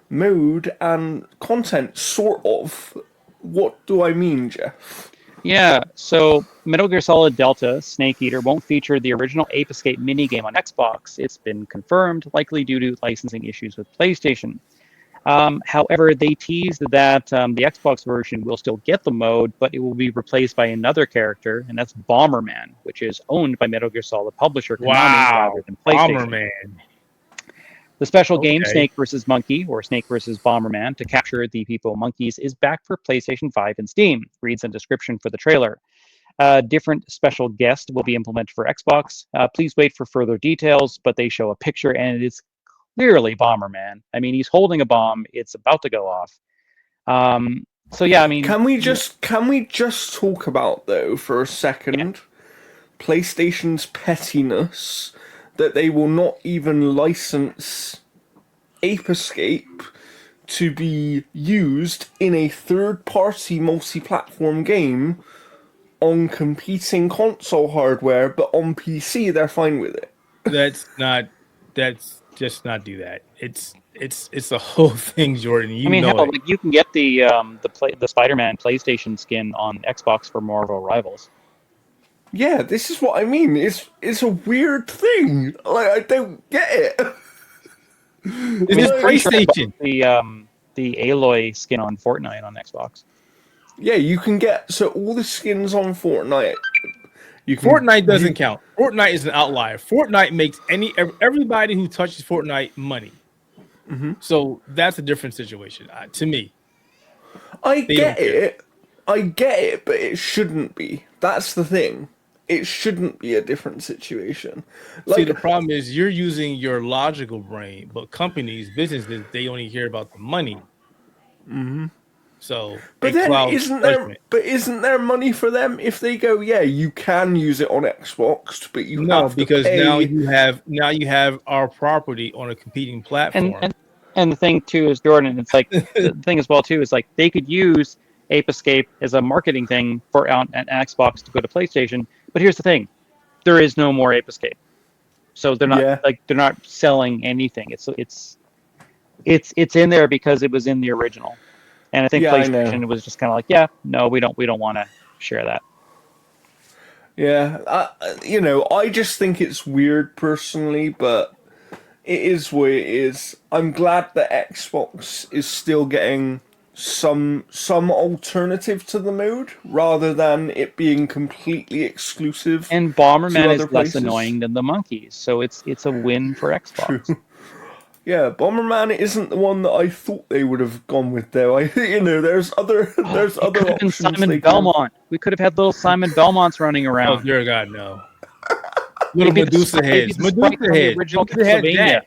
mode and content, sort of. What do I mean, Jeff? Yeah, so Metal Gear Solid Delta Snake Eater won't feature the original Ape Escape minigame on Xbox. It's been confirmed, likely due to licensing issues with PlayStation. However, they teased that the Xbox version will still get the mode, but it will be replaced by another character, and that's Bomberman, which is owned by Metal Gear Solid publisher Konami rather than PlayStation. Bomberman. The special game Snake vs. Monkey, or Snake vs. Bomberman, to capture the people monkeys, is back for PlayStation 5 and Steam, reads a description for the trailer. Different special guest will be implemented for Xbox. Please wait for further details, but they show a picture, and it is clearly Bomberman. I mean, he's holding a bomb. It's about to go off. So yeah, I mean, can we just talk about, though, for a second, PlayStation's pettiness that they will not even license Ape Escape to be used in a third-party multi-platform game on competing console hardware, but on PC they're fine with it. That's just not do that. It's the whole thing, Jordan. You know hell, it. like, you can get the Spider-Man PlayStation skin on Xbox for Marvel Rivals. Yeah, this is what I mean. It's a weird thing. Like, I don't get it. This is PlayStation. The Aloy skin on Fortnite on Xbox. Yeah, you can get all the skins on Fortnite. Fortnite doesn't count. Fortnite is an outlier. Fortnite makes everybody who touches Fortnite money. So that's a different situation to me. I get it, but it shouldn't be. That's the thing. It shouldn't be a different situation. See, the problem is you're using your logical brain, but companies, businesses, they only care about the money. So, but then isn't there money for them if they go, yeah, you can use it on Xbox, but you have to pay. now you have our property on a competing platform. And the thing too is, Jordan, it's like the thing as well too is, like, they could use Ape Escape as a marketing thing for an Xbox to go to PlayStation. But here's the thing: there is no more Ape Escape, so they're not selling anything. It's in there because it was in the original, and I think PlayStation was just kind of like, yeah, no, we don't want to share that. Yeah, I just think it's weird personally, but it is what it is. I'm glad that Xbox is still getting some alternative to the mode rather than it being completely exclusive. And Bomberman is less annoying than the monkeys, so it's a win for Xbox. True. Yeah, Bomberman isn't the one that I thought they would have gone with, though. There's other options. Simon Belmont. We could have had little Simon Belmonts running around. Oh dear God, no. Little Medusa heads. Medusa heads. Original Castlevania.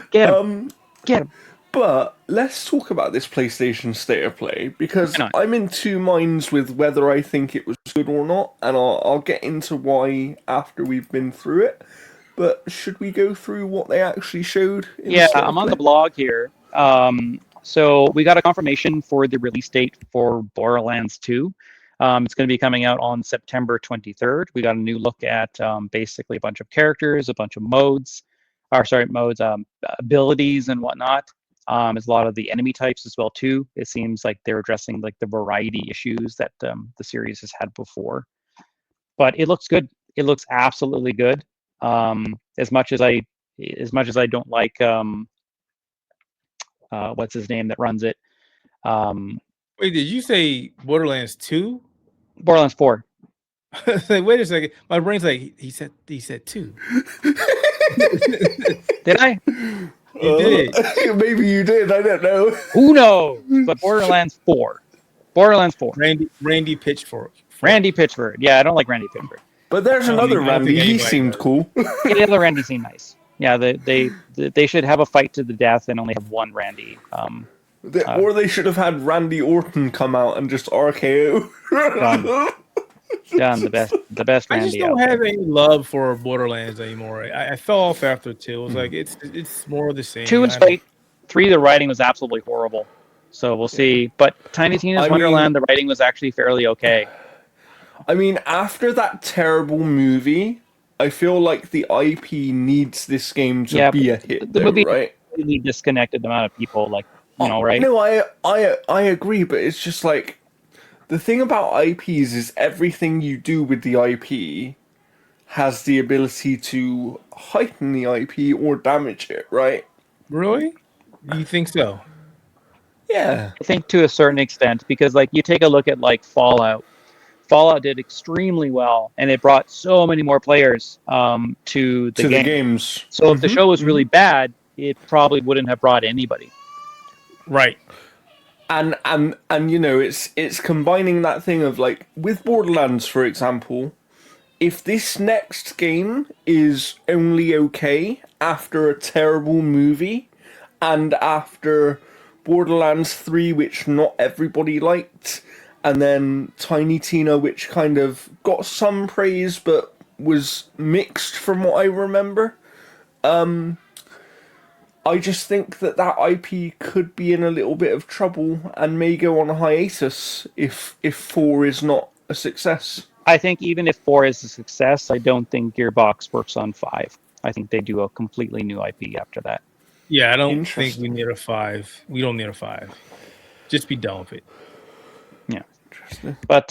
Get him. Get him. But let's talk about this PlayStation State of Play, because I'm in two minds with whether I think it was good or not, and I'll get into why after we've been through it. But should we go through what they actually showed? I'm on the blog here. So we got a confirmation for the release date for Borderlands 2. It's going to be coming out on September 23rd. We got a new look at basically a bunch of characters, a bunch of modes. modes, abilities and whatnot. As a lot of the enemy types as well too. It seems like they're addressing like the variety issues that the series has had before. But it looks good. It looks absolutely good. As much as I don't like what's his name that runs it. Wait, did you say Borderlands 2? Borderlands 4. Like, wait a second. My brain's like, he said 2. Did I? You did. Maybe you did. I don't know. Who knows? But Borderlands 4. Borderlands 4. Randy Pitchford. Randy Pitchford. Yeah, I don't like Randy Pitchford. But there's another Randy. He seemed cool. Yeah, the other Randy seemed nice. Yeah, they should have a fight to the death and only have one Randy. Or they should have had Randy Orton come out and just RKO. Done. The best Randy. I just don't have any love for Borderlands anymore. I fell off after 2. It was like it's more of the same. 2 was great. 3, the writing was absolutely horrible. So we'll see. But Tiny Tina's Wonderland, the writing was actually fairly okay. I mean, after that terrible movie, I feel like the IP needs this game to be a hit. The movie right? Really disconnected the amount of people, like, right? No, I agree, but it's just like the thing about IPs is everything you do with the IP has the ability to heighten the IP or damage it, right? Really? You think so? Yeah. I think to a certain extent, because like you take a look at like Fallout. Fallout did extremely well, and it brought so many more players to the games. So if the show was really bad, it probably wouldn't have brought anybody. Right. And you know, it's combining that thing of like with Borderlands, for example, if this next game is only okay after a terrible movie and after Borderlands 3, which not everybody liked, and then Tiny Tina, which kind of got some praise but was mixed from what I remember. I just think that IP could be in a little bit of trouble and may go on a hiatus if 4 is not a success. I think even if 4 is a success, I don't think Gearbox works on 5. I think they do a completely new IP after that. Yeah, I don't think we need a 5. We don't need a 5. Just be done with it. Yeah. But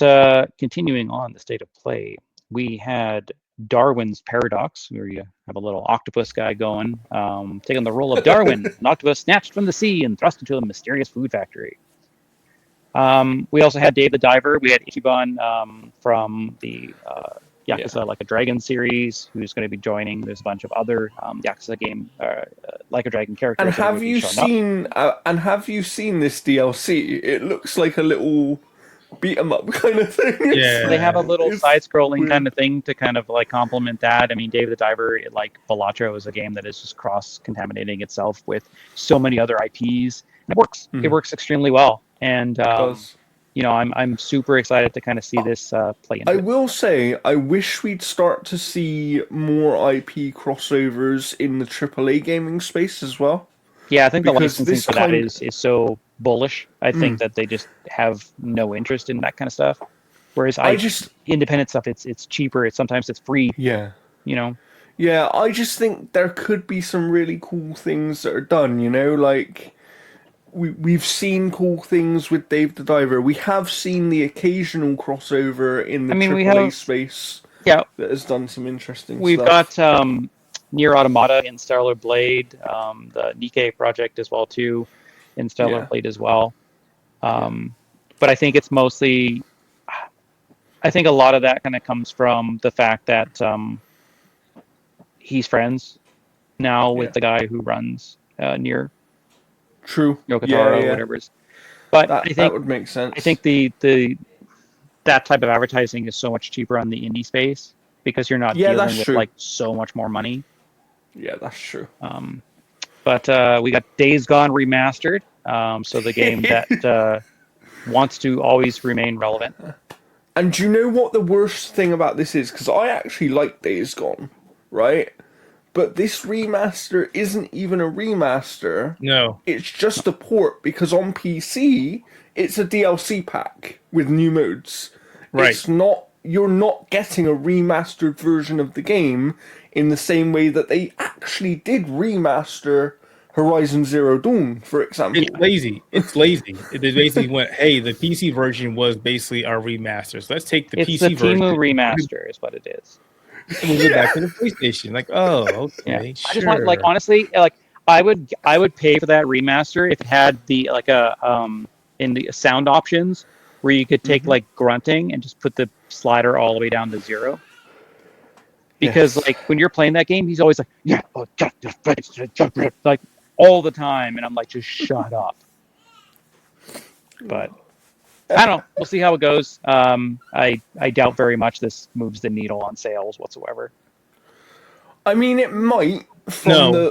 continuing on the state of play, we had Darwin's Paradox, where you have a little octopus guy going, taking the role of Darwin, an octopus snatched from the sea and thrust into a mysterious food factory. We also had Dave the Diver. We had Ichiban from the Yakuza Like a Dragon series, who's going to be joining. There's a bunch of other Yakuza game Like a Dragon characters. And have you seen this DLC? It looks like a little beat 'em up kind of thing. Yeah, they have a little side-scrolling kind of thing to kind of like complement that. I mean, Dave the Diver, like Balatro, is a game that is just cross-contaminating itself with so many other IPs. And it works. It works extremely well. And you know, I'm super excited to kind of see this play into I will say, I wish we'd start to see more IP crossovers in the AAA gaming space as well. Yeah, I think the licensing for that is so bullish. I think that they just have no interest in that kind of stuff. Whereas independent stuff, it's cheaper. Sometimes it's free. Yeah. You know? Yeah, I just think there could be some really cool things that are done, you know, like we've seen cool things with Dave the Diver. We have seen the occasional crossover in the AAA space that has done some interesting stuff. We've got Nier Automata in Stellar Blade, the Nikkei project as well too, in Stellar Blade as well. But I think it's mostly, I think a lot of that kind of comes from the fact that he's friends now with the guy who runs Nier. True. Yokotaro, whatever it is. But I think that would make sense. I think that type of advertising is so much cheaper on the indie space because you're not dealing with like so much more money. Yeah, that's true. But we got Days Gone remastered, so the game that wants to always remain relevant. And do you know what the worst thing about this is? Because I actually like Days Gone, right? But this remaster isn't even a remaster. No. It's just a port, because on PC, it's a DLC pack with new modes. Right. It's not, you're not getting a remastered version of the game. in the same way that they actually did remaster Horizon Zero Dawn, for example. It's lazy. It's lazy. They basically went, hey, the PC version was basically our remaster. So let's take the It's PC the version. Timu remaster, is what it is. And move it back to the PlayStation. Like, oh, okay, Yeah, sure. I just want, like, honestly, like, I would pay for that remaster if it had the like in the sound options where you could take like grunting and just put the slider all the way down to 0. Because Yes. like when you're playing that game, he's always like, yeah, oh, like all the time, and I'm like, just shut up. But I don't know. We'll see how it goes. I doubt very much this moves the needle on sales whatsoever. I mean, it might No, Jordan.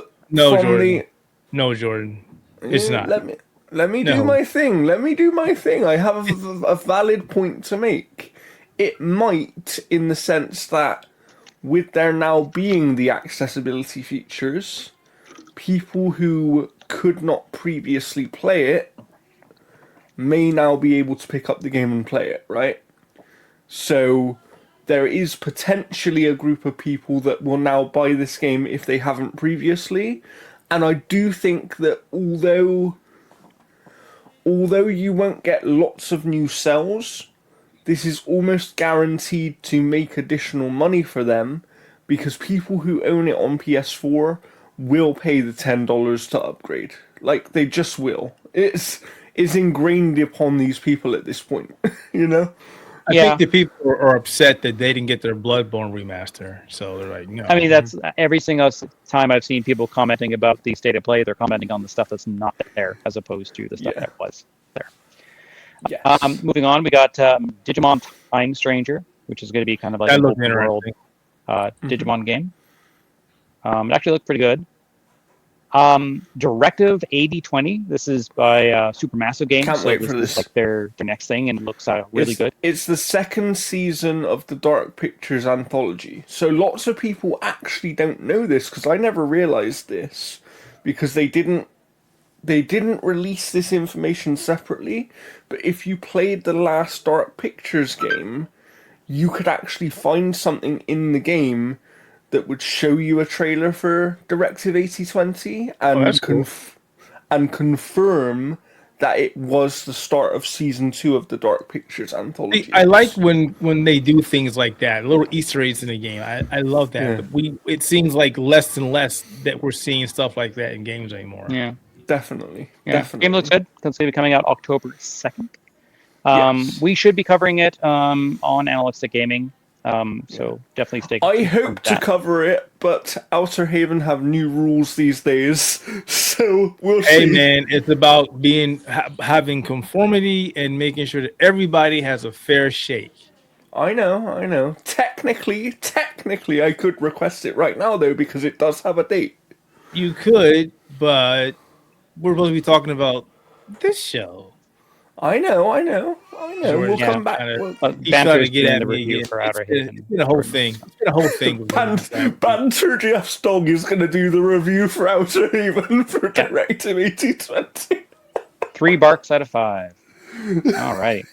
the No, Jordan. It's not. Let me No. do my thing. Let me do my thing. I have a valid point to make. It might, in the sense that with there now being the accessibility features, people who could not previously play it may now be able to pick up the game and play it, right? So there is potentially a group of people that will now buy this game if they haven't previously. And I do think that although you won't get lots of new sales, this is almost guaranteed to make additional money for them, because people who own it on PS4 will pay the $10 to upgrade. Like, they just will. It's ingrained upon these people at this point, you know? I think the people are upset that they didn't get their Bloodborne remaster. So they're like, no. I mean, that's every single time I've seen people commenting about the state of play, they're commenting on the stuff that's not there as opposed to the stuff that was there. Yes. Moving on, we got Digimon Time Stranger, which is going to be kind of like an open world Digimon game. It actually looked pretty good. Directive 8020. This is by Supermassive Games. Can't wait for this. Is like their next thing, and it looks really good. It's the second season of the Dark Pictures anthology. So lots of people actually don't know this, because I never realized this, because they didn't release this information separately. But if you played the last Dark Pictures game, you could actually find something in the game that would show you a trailer for Directive 8020 and confirm that it was the start of season 2 of the Dark Pictures anthology. I like when they do things like that, little Easter eggs in the game. I love that. Yeah. But it seems like less and less that we're seeing stuff like that in games anymore. Yeah, definitely. Game looks good. It's going to be coming out October 2nd. Yes. We should be covering it on Analytic Gaming. So definitely stay tuned. I hope to cover it, but Outerhaven have new rules these days, so we'll see. Hey man, it's about having conformity and making sure that everybody has a fair shake. I know. Technically, I could request it right now though, because it does have a date. You could, but we're supposed to be talking about this show. I know. We'll come back. He's trying to get at me again. It's been a whole thing. It's been a whole thing. Banter Jeff's dog is going to do the review for Outerhaven for Directive 8020. 3 barks out of 5. All right.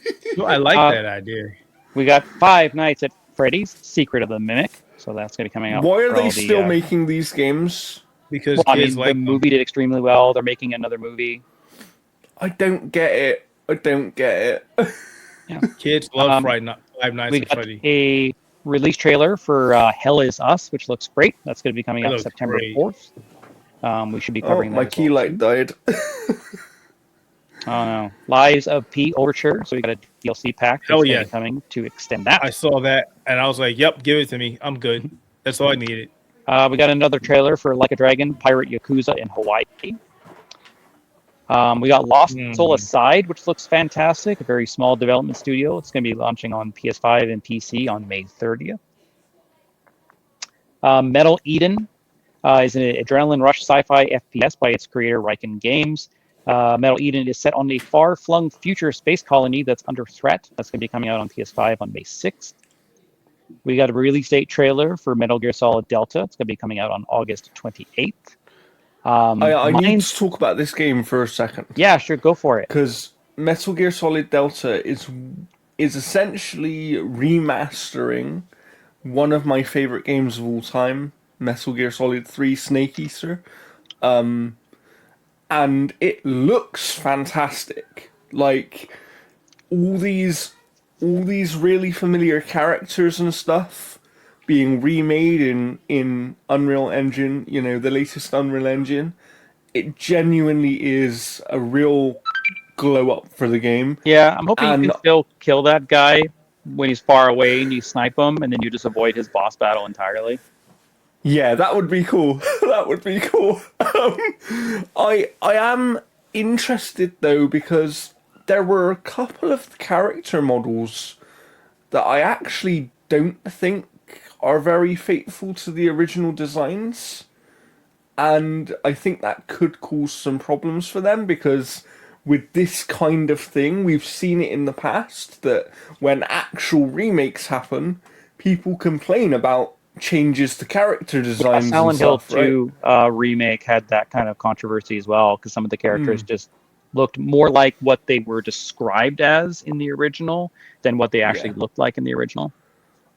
I like that idea. We got Five Nights at Freddy's: Secret of the Mimic. So that's going to be coming out. Why are they still making these games? Because kids the movie did extremely well. They're making another movie. I don't get it. Yeah. Kids love Five Nights at Freddy. A release trailer for Hell Is Us, which looks great. That's going to be coming out September 4th. We should be covering that. My key light died. Oh no. Lives of P Overture. So we got a DLC pack that's coming to extend that. I saw that and I was like, yep, give it to me. I'm good. That's all I needed. We got another trailer for Like a Dragon Pirate Yakuza in Hawaii. We got Lost Soul Aside, which looks fantastic. A very small development studio. It's going to be launching on PS5 and PC on May 30th. Metal Eden is an adrenaline rush sci-fi FPS by its creator, Riken Games. Metal Eden is set on a far-flung future space colony that's under threat. That's going to be coming out on PS5 on May 6th. We got a release date trailer for Metal Gear Solid Delta. It's going to be coming out on August 28th. I need to talk about this game for a second. Yeah, sure, go for it. Because Metal Gear Solid Delta is essentially remastering one of my favorite games of all time, Metal Gear Solid 3 Snake Eater. And it looks fantastic. Like all these all these really familiar characters and stuff being remade in Unreal Engine, you know, the latest Unreal Engine. It genuinely is a real glow up for the game. Yeah, I'm hoping you And can still kill that guy when he's far away and you snipe him, and then you just avoid his boss battle entirely. yeah, that would be cool. That would be cool. I am interested though because there were a couple of character models that I actually don't think are very faithful to the original designs. And I think that could cause some problems for them because with this kind of thing, we've seen it in the past that when actual remakes happen, people complain about changes to character Yeah, designs and Silent Hill stuff, right? 2 remake had that kind of controversy as well because some of the characters just looked more like what they were described as in the original than what they actually Yeah. looked like in the original.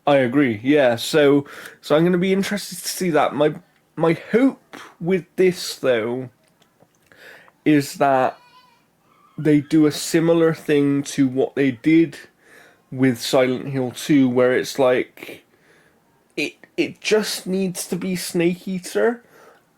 I agree. Yeah, so I'm going to be interested to see that. My hope with this though is that they do a similar thing to what they did with Silent Hill 2 where it's like it just needs to be Snake Eater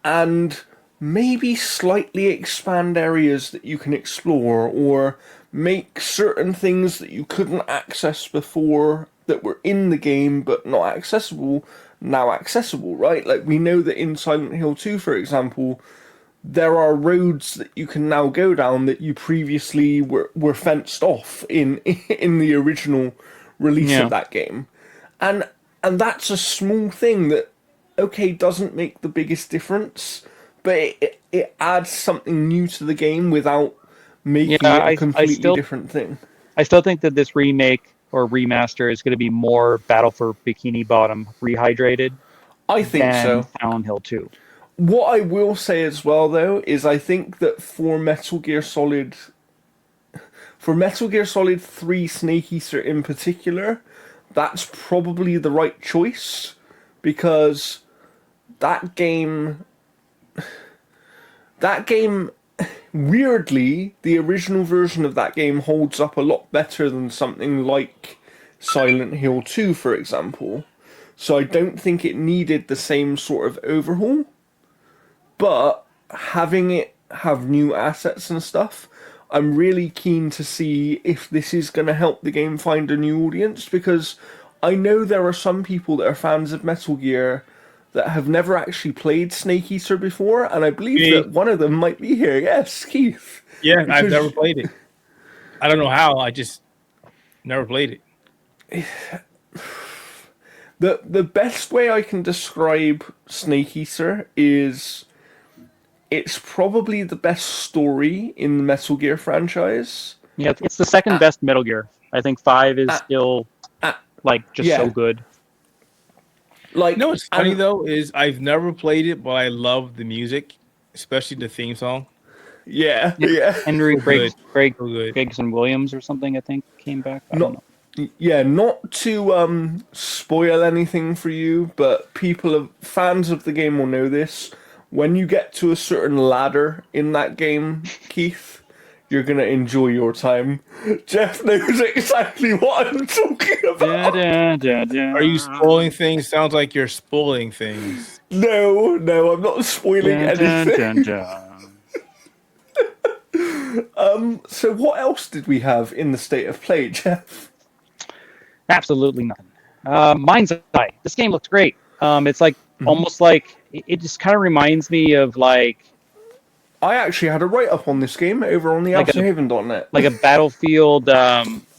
and maybe slightly expand areas that you can explore or make certain things that you couldn't access before that were in the game but not accessible now accessible, right? Like we know that in Silent Hill 2, for example, there are roads that you can now go down that you previously were fenced off in in the original release of Yeah. that game. And and that's a small thing that okay doesn't make the biggest difference, but it adds something new to the game without Yeah, making it a completely different thing. I still think that this remake or remaster is going to be more Battle for Bikini Bottom rehydrated I think than so. Silent Hill 2. What I will say as well though is I think that for Metal Gear Solid 3 Snake Eater in particular, that's probably the right choice because that game that game weirdly the original version of that game holds up a lot better than something like Silent Hill 2 for example. So I don't think it needed the same sort of overhaul, but having it have new assets and stuff, I'm really keen to see if this is going to help the game find a new audience because I know there are some people that are fans of Metal Gear that have never actually played Snake Eater before, and I believe Me, that one of them might be here. Yes, Keith. yeah, I've never Because played it. I don't know how. I just never played it. the best way I can describe Snake Eater is it's probably the best story in the Metal Gear franchise. Yeah, it's the second best Metal Gear. I think 5 is Uh, still uh, like just so yeah, good. You know like what's funny and though is I've never played it, but I love the music, especially the theme song. yeah, Yeah, yeah. Henry So good, so good. Griggs and Williams or something I think came back. I don't Not know. yeah, not to spoil anything for you, but people of fans of the game will know this. When you get to a certain ladder in that game, Keith, you're gonna enjoy your time. Jeff knows exactly what I'm talking Da, about. da, da, da. Are you spoiling things? Sounds like you're spoiling things. No, no, I'm not spoiling Dun, dun, dun, anything. dun. So what else did we have in the state of play, Jeff? Absolutely nothing. Mind's Eye. This game looks great. It's like almost like it just kind of reminds me of I actually had a write up on this game over on the like a Outerhaven.net. like a Battlefield.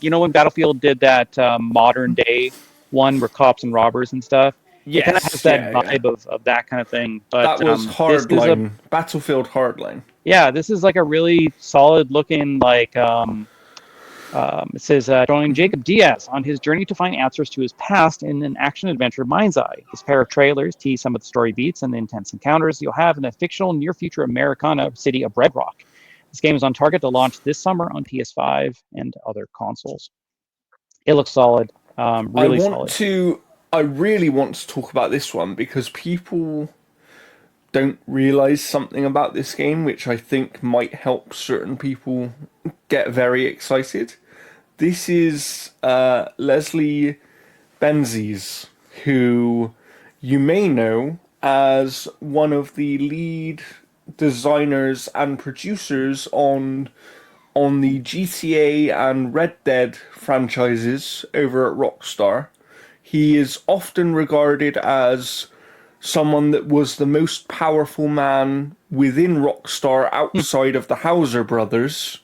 You know when Battlefield did that modern day one where cops and robbers and stuff. It kind of has Yes, that yeah, yeah. vibe of that kind of thing. But That was this is a Hardline, Battlefield Hardline. yeah, this is like a really solid looking it says, joining Jacob Diaz on his journey to find answers to his past in an action adventure Mind's Eye. This pair of trailers tease some of the story beats and the intense encounters you'll have in the fictional near future Americana city of Red Rock. This game is on target to launch this summer on PS5 and other consoles. It looks solid, I really want solid. to I really want to talk about this one because people don't realize something about this game, which I think might help certain people get very excited. This is Leslie Benzies, who you may know as one of the lead designers and producers on the GTA and Red Dead franchises over at Rockstar. He is often regarded as someone that was the most powerful man within Rockstar outside of the Hauser brothers.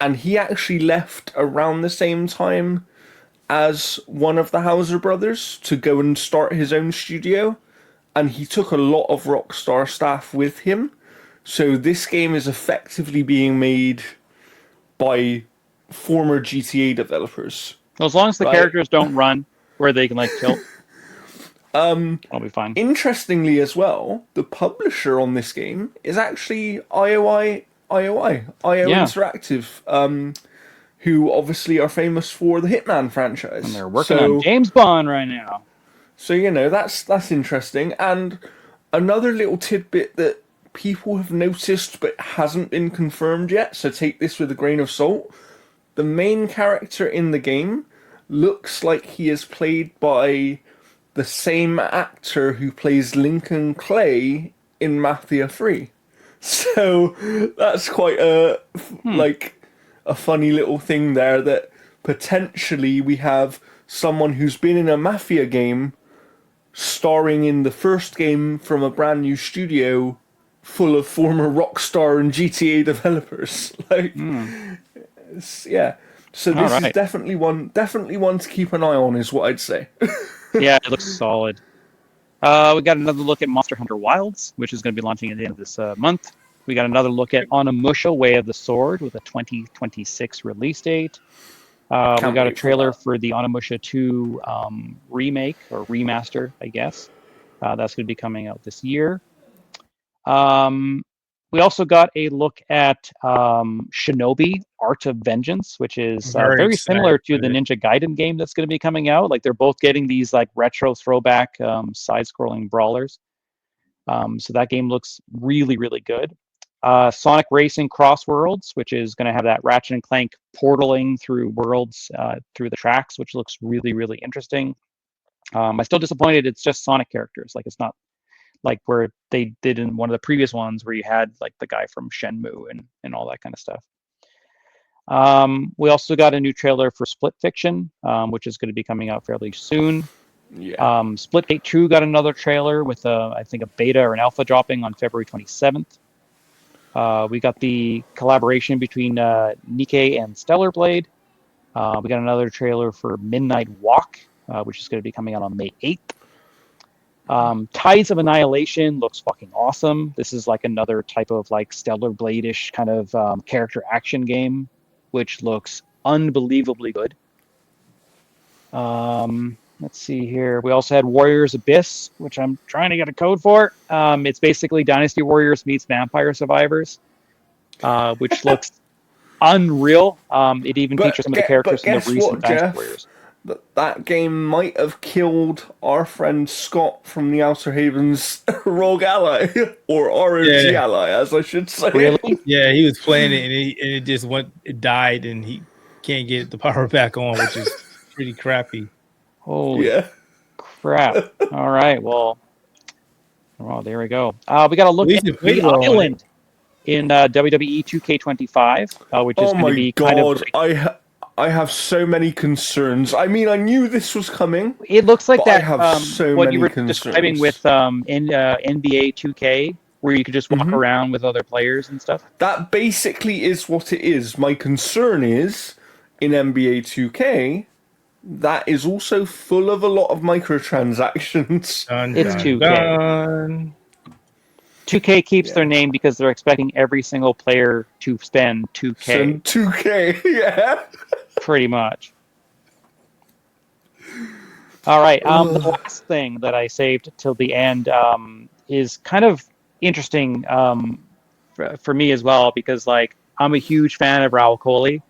And he actually left around the same time as one of the Hauser brothers to go and start his own studio. And he took a lot of Rockstar staff with him. So this game is effectively being made by former GTA developers. Well, as long as the Right. characters don't run where they can like tilt, I'll be fine. Interestingly as well, the publisher on this game is actually IO Yeah. Interactive, who obviously are famous for the Hitman franchise. And they're working on James Bond right now. So that's interesting. And another little tidbit that people have noticed but hasn't been confirmed yet, so take this with a grain of salt. The main character in the game looks like he is played by the same actor who plays Lincoln Clay in Mafia 3. So that's quite like a funny little thing there, that potentially we have someone who's been in a Mafia game starring in the first game from a brand new studio full of former Rockstar and GTA developers. Like, yeah. So this is definitely one to keep an eye on, is what I'd say. Yeah, it looks solid. We got another look at Monster Hunter Wilds, which is going to be launching at the end of this month. We got another look at Onimusha: Way of the Sword with a 2026 release date. We got a trailer for the Onimusha 2 remake or remaster, I guess. That's going to be coming out this year. We also got a look at Shinobi: Art of Vengeance, which is very similar to the Ninja Gaiden game that's going to be coming out. Like, they're both getting these like retro throwback side-scrolling brawlers. So that game looks really, really good. Sonic Racing Cross Worlds, which is going to have that Ratchet and Clank portaling through worlds through the tracks, which looks really, really interesting. I'm still disappointed it's just Sonic characters. Like, it's not like where they did in one of the previous ones where you had like the guy from Shenmue and all that kind of stuff. We also got a new trailer for Split Fiction, which is going to be coming out fairly soon. Yeah. Splitgate 2 got another trailer with I think a beta or an alpha dropping on February 27th. We got the collaboration between Nikkei and Stellar Blade. We got another trailer for Midnight Walk, which is going to be coming out on May 8th. Tides of Annihilation looks fucking awesome. This is like another type of like Stellar Blade-ish kind of character action game, which looks unbelievably good. Let's see here. We also had Warriors Abyss, which I'm trying to get a code for. It's basically Dynasty Warriors meets Vampire Survivors, which looks unreal. It even features some of the characters from the recent Dynasty Warriors. That game might have killed our friend Scott from the Outerhaven's Rogue Ally, or ROG Ally, as I should say. Really? Yeah, he was playing it and it just it died, and he can't get the power back on, which is pretty crappy. Holy crap. All right, well, there we go. We got to look at the Island in WWE 2K25, which is going to be kind of... I have so many concerns. I mean, I knew this was coming. It looks like that. I have so what many you were concerns. describing with NBA 2K, where you could just walk around with other players and stuff. That basically is what it is. My concern is in NBA 2K, that is also full of a lot of microtransactions. It's 2K. 2K keeps their name because they're expecting every single player to spend 2K. 2K, yeah. Pretty much. All right. The last thing that I saved till the end is kind of interesting for me as well, because like I'm a huge fan of Raul Coley,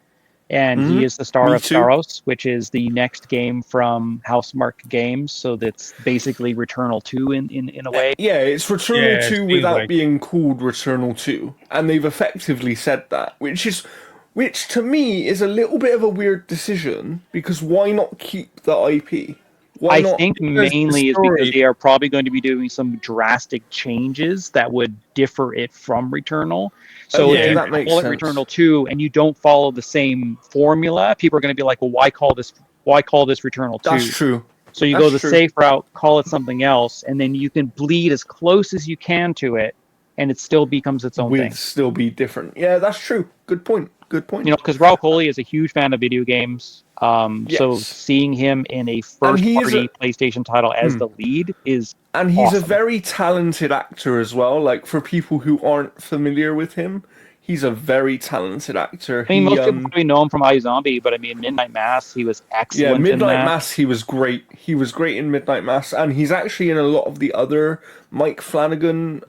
and he is the star Me of too. Staros, which is the next game from Housemarque Games. So that's basically Returnal 2 in a way. Yeah, it's Returnal Yeah, it 2 seems without like being called Returnal 2. And they've effectively said that, which to me is a little bit of a weird decision, because why not keep the IP? Why I not? think because the mainly is because story. they are probably going to be doing some drastic changes that would differ it from Returnal. So if Okay, Yeah. you that makes call it sense. Returnal 2 and you don't follow the same formula, people are going to be like, well, why call this Returnal That's 2? true. So you That's go the true. safe route, call it something else, and then you can bleed as close as you can to it, and it still becomes its own With thing. still be different. Yeah, that's true. Good point. Good point. You know, because Raul Coley is a huge fan of video games. So Yes. seeing him in a And he is first-party PlayStation title as the lead is and he's a awesome. very talented actor as well. Like, for people who aren't familiar with him, he's a very talented actor. I mean, He most people probably know him from iZombie, but I mean, Midnight Mass, he was Yeah, excellent in Midnight that. Mass, he was great. He was great in Midnight Mass, and he's actually in a lot of the other Mike Flanagan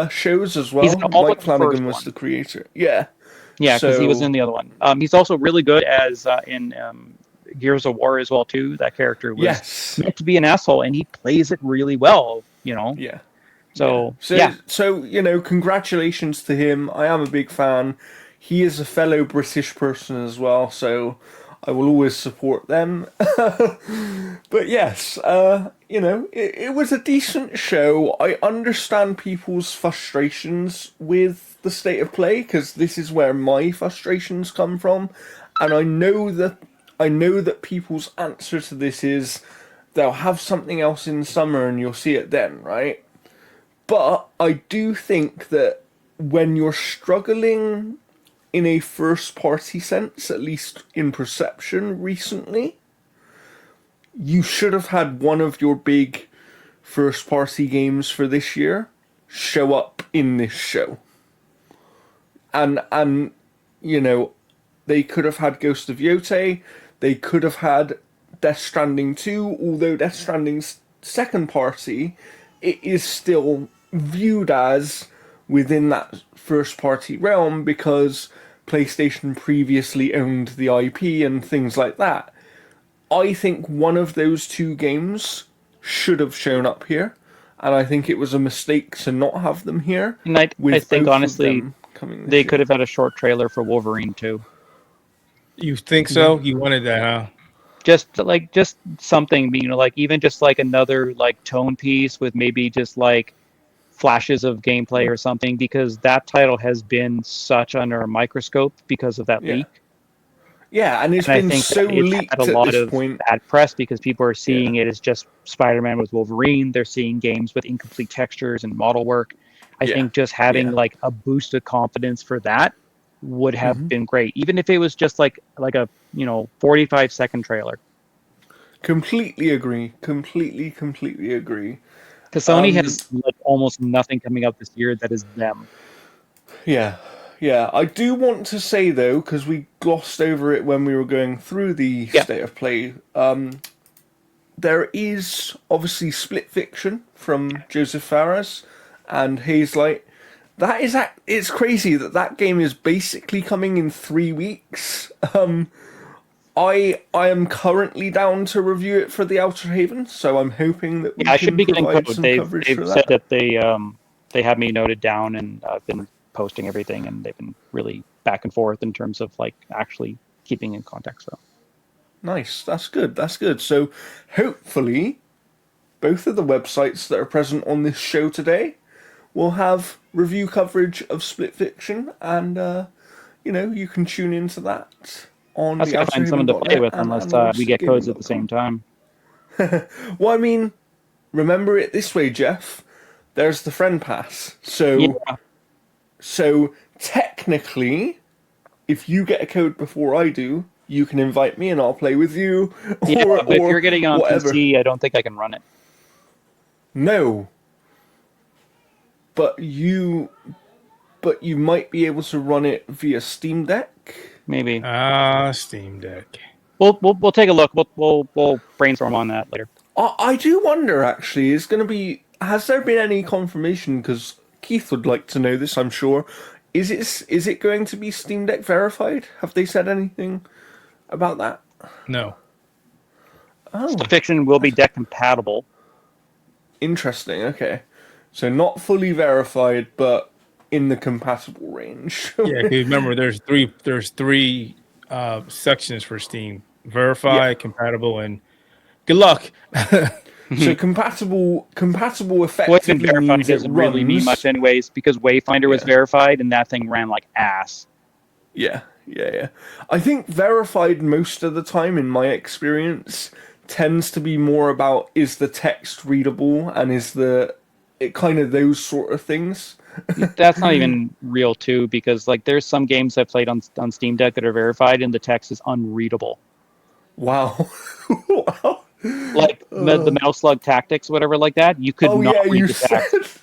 shows as He's well. in all but Mike the first Flanagan was one. the creator. Yeah. Yeah, because he was So in the other one. He's also really good as in Gears of War as well too. That character was yes. meant to be an asshole, and he plays it really well. You know, Yeah. Yeah. so So yeah, so congratulations to him. I am a big fan. He is a fellow British person as well, so I will always support them. But yes, it was a decent show. I understand people's frustrations with the state of play, because this is where my frustrations come from, and I know that people's answer to this is they'll have something else in summer and you'll see it then, right? But I do think that when you're struggling in a first party sense, at least in perception recently, you should have had one of your big first party games for this year show up in this show. And they could have had Ghost of Yote, they could have had Death Stranding 2, although Death Stranding's second party, it is still viewed as within that first party realm because PlayStation previously owned the IP and things like that. I think one of those two games should have shown up here, and I think it was a mistake to not have them here. and I With think both honestly of them coming they this could year. have had a short trailer for Wolverine too. You think Yeah. so? You wanted that, huh? Just something, like even just like another like tone piece with maybe just like flashes of gameplay or something, because that title has been such under a microscope because of that Yeah. leak. Yeah, and it's And I been think so that it's had a leaked at lot this of point. bad press because people are Yeah. seeing it as just Spider-Man with Wolverine. They're seeing games with incomplete textures and model work. I Yeah. think just having Yeah. like a boost of confidence for that would have been great, even if it was just like a 45-second trailer. Completely agree. Completely agree. Because Sony has like almost nothing coming out this year that is them. Yeah. Yeah. I do want to say though, because we glossed over it when we were going through the Yeah. state of play, there is obviously Split Fiction from Joseph Fares and Hazelight. It's crazy that game is basically coming in 3 weeks. I am currently down to review it for the Outerhaven, so I'm hoping that we Yeah, I should can be getting provide code. some coverage They've for said that. that they have me noted down, and I've been posting everything, and they've been really back and forth in terms of like actually keeping in contact. So Nice, that's good. That's good. So hopefully, both of the websites that are present on this show today will have review coverage of Split Fiction, and you can tune into that on I the just gotta find someone to play outerhaven.net with, and unless we get codes at the same analyticgaming.com. time. Well, I mean, remember it this way, Jeff. There's the friend pass. Yeah, So technically, if you get a code before I do, you can invite me and I'll play with you, yeah, or but if you're getting it on whatever. PC, I don't think I can run it. No, but you might be able to run it via Steam Deck. Maybe Steam Deck. we'll take a look. We'll brainstorm on that later. I do wonder actually. Has there been any confirmation? Because Keith would like to know this, I'm sure. Is it going to be Steam Deck verified? Have they said anything about that? No. Oh, Fiction will be deck compatible. interesting. Okay, so not fully verified, but in the compatible range. Yeah, because remember, there's three sections for Steam: Yeah. verify, compatible, and good luck. So compatible Well, even effectively verified means it doesn't really mean much runs. anyways, because Wayfinder was Yeah. verified and that thing ran like ass. Yeah, yeah, yeah. I think verified most of the time, in my experience, tends to be more about is the text readable and is the it kind of those sort of things. That's not even real too, because like there's some games I've played on Steam Deck that are verified and the text is unreadable. Wow. Wow. Like the Metal Slug Tactics, whatever like that, you could Oh not yeah, read you the said. text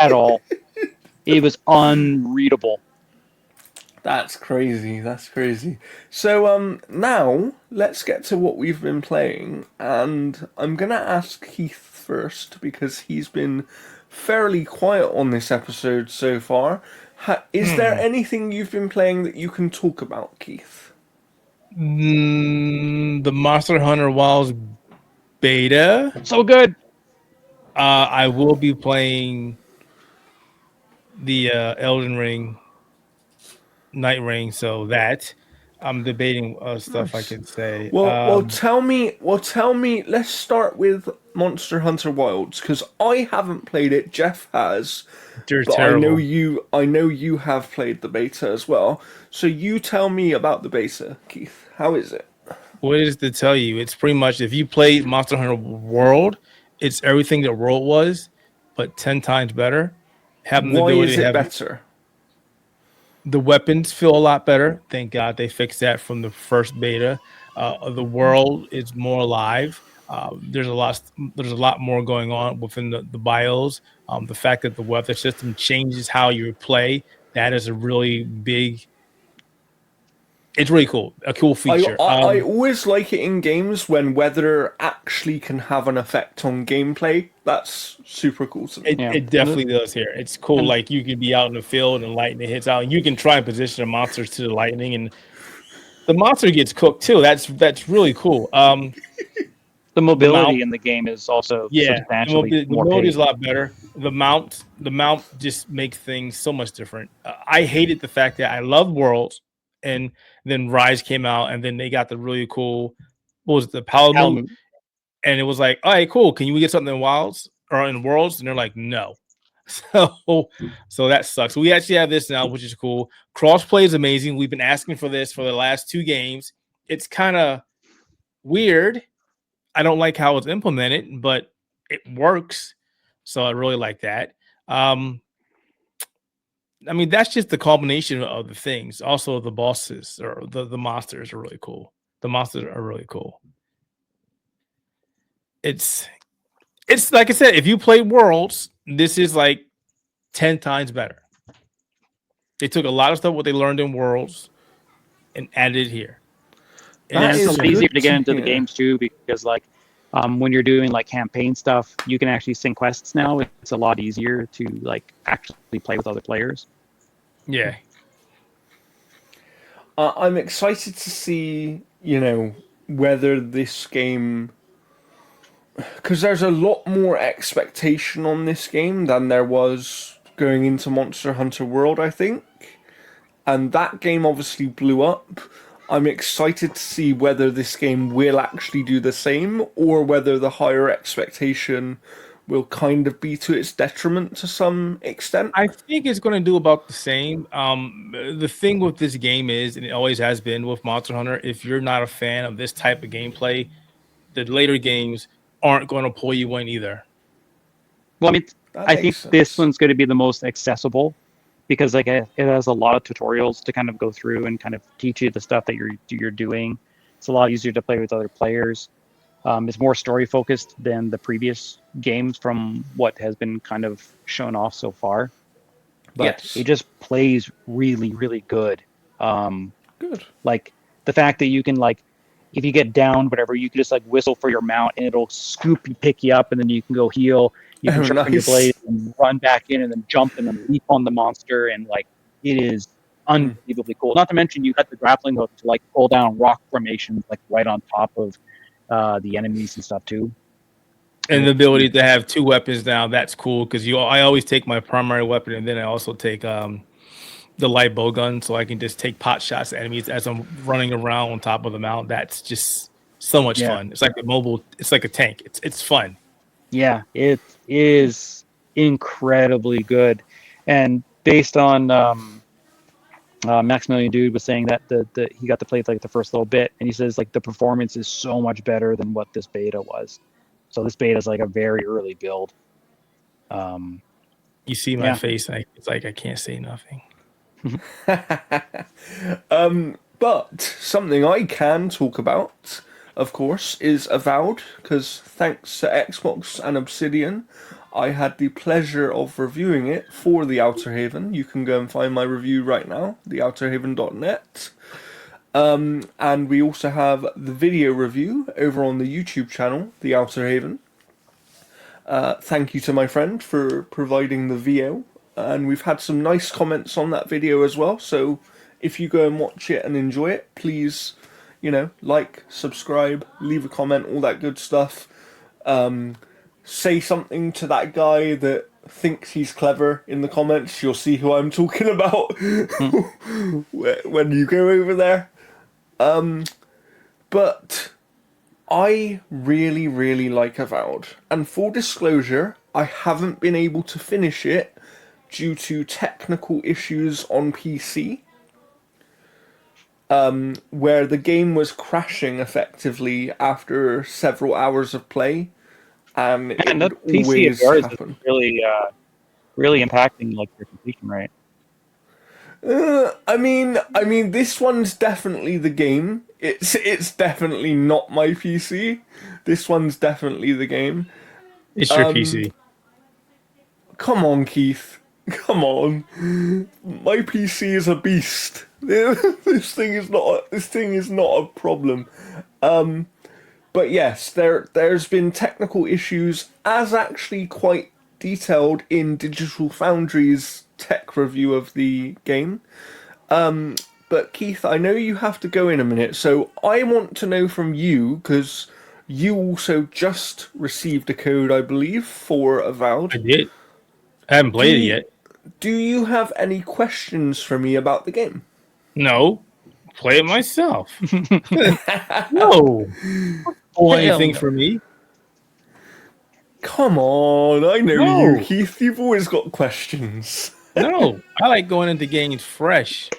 at all. It was unreadable. That's crazy. That's crazy. So now let's get to what we've been playing, and I'm gonna ask Keith first because he's been fairly quiet on this episode so far. Is there anything you've been playing that you can talk about, Keith? The Monster Hunter Wilds beta. So good. I will be playing the Elden Ring, Night Ring. So that I'm debating stuff I Nice. could say. Well, tell me. Well, tell me. Let's start with Monster Hunter Wilds because I haven't played it. Jeff has, They're but I know terrible. you. I know you have played the beta as well. So you tell me about the beta, Keith. How is it? What is to tell you? It's pretty much if you played Monster Hunter World, it's everything that World was, but 10 times better. Having the Why ability is to it have better? the weapons feel a lot better. Thank God they fixed that from the first beta. The world is more alive. There's a lot more going on within the bios. The fact that the weather system changes how you play, that is a really big. It's really cool. A cool feature. I always like it in games when weather actually can have an effect on gameplay. That's super cool to me. It, Yeah. it definitely does here. It's cool. And Like you could be out in the field and lightning hits out, and you can try and position the monsters to the lightning, and the monster gets cooked too. That's really cool. the The mount, mobility in the game is also yeah, substantially the more mobility is paid. a lot better. The mount just makes things so much different. I hated the fact that I love Worlds, and then Rise came out, and then they got the really cool, what was it, the Palamute, Palamute. and it was like, all right, cool. Can we get something in Wilds or in Worlds? And they're like, no. So that sucks. We actually have this now, which is cool. Crossplay is amazing. We've been asking for this for the last two games. It's kind of weird. I don't like how it's implemented, but it works. So I really like that. Um, I mean, that's just the combination of the things. Also, the bosses or the monsters are really cool. The monsters are really cool. It's it's like I said, if you play Worlds, this is like 10 times better. They took a lot of stuff what they learned in Worlds and added it here. And And That it's a is it's lot easier good to get to into the hear. games too, because like when you're doing like campaign stuff, you can actually sync quests now. It's a lot easier to like actually play with other players. yeah. I'm excited to see, whether this game. Because there's a lot more expectation on this game than there was going into Monster Hunter World, I think. And that game obviously blew up. I'm excited to see whether this game will actually do the same or whether the higher expectation will kind of be to its detriment to some extent. I think it's going to do about the same. The thing with this game is, and it always has been with Monster Hunter, if you're not a fan of this type of gameplay, the later games aren't going to pull you in either. Well, I mean, That I makes think this sense. one's going to be the most accessible because like it has a lot of tutorials to kind of go through and kind of teach you the stuff that you're doing. It's a lot easier to play with other players. It's more story focused than the previous games from what has been kind of shown off so far. But it Yes. just plays really, really good. Um, Good. like the fact that you can like, if you get down, whatever, you can just like whistle for your mount and it'll scoop you, pick you up, and then you can go heal. You can Oh, sharpen your nice. blade and run back in and then jump and then leap on the monster. And like, it is unbelievably cool. Not to mention you had the grappling hook to like pull down rock formations like right on top of the enemies and stuff too. And the ability to have two weapons now, that's cool because I always take my primary weapon and then I also take the light bow gun so I can just take pot shots at enemies as I'm running around on top of the mountain. That's just so much fun. It's like it's like a tank. It's fun. Yeah, it is incredibly good. And based on Maximilian Dude was saying that he got to play like the first little bit, and he says like the performance is so much better than what this beta was. So this beta is like a very early build. You see my face, it's like I can't say nothing. But something I can talk about, of course, is Avowed, because thanks to Xbox and Obsidian, I had the pleasure of reviewing it for the Outerhaven. You can go and find my review right now, theouterhaven.net. And we also have the video review over on the YouTube channel, The Outerhaven. Thank you to my friend for providing the VO. And we've had some nice comments on that video as well. So if you go and watch it and enjoy it, please, like, subscribe, leave a comment, all that good stuff. Say something to that guy that thinks he's clever in the comments. You'll see who I'm talking about when you go over there. But I really, really like Avowed. And full disclosure, I haven't been able to finish it due to technical issues on PC. Where the game was crashing effectively after several hours of play. And it would always happen. Is really, really impacting like your completion rate. I mean, this one's definitely the game. It's definitely not my PC. This one's definitely the game. It's your PC. Come on, Keith. Come on. My PC is a beast. This thing is not a problem. But yes, there's been technical issues, as actually quite detailed in Digital Foundry's tech review of the game. But Keith, I know you have to go in a minute, so I want to know from you, because you also just received a code, I believe, for Avowed. I did. I haven't played it yet. Do you have any questions for me about the game? No. Play it myself. No. Pull anything for me. Come on, I know you, Keith. You've always got questions. No, I like going into games fresh.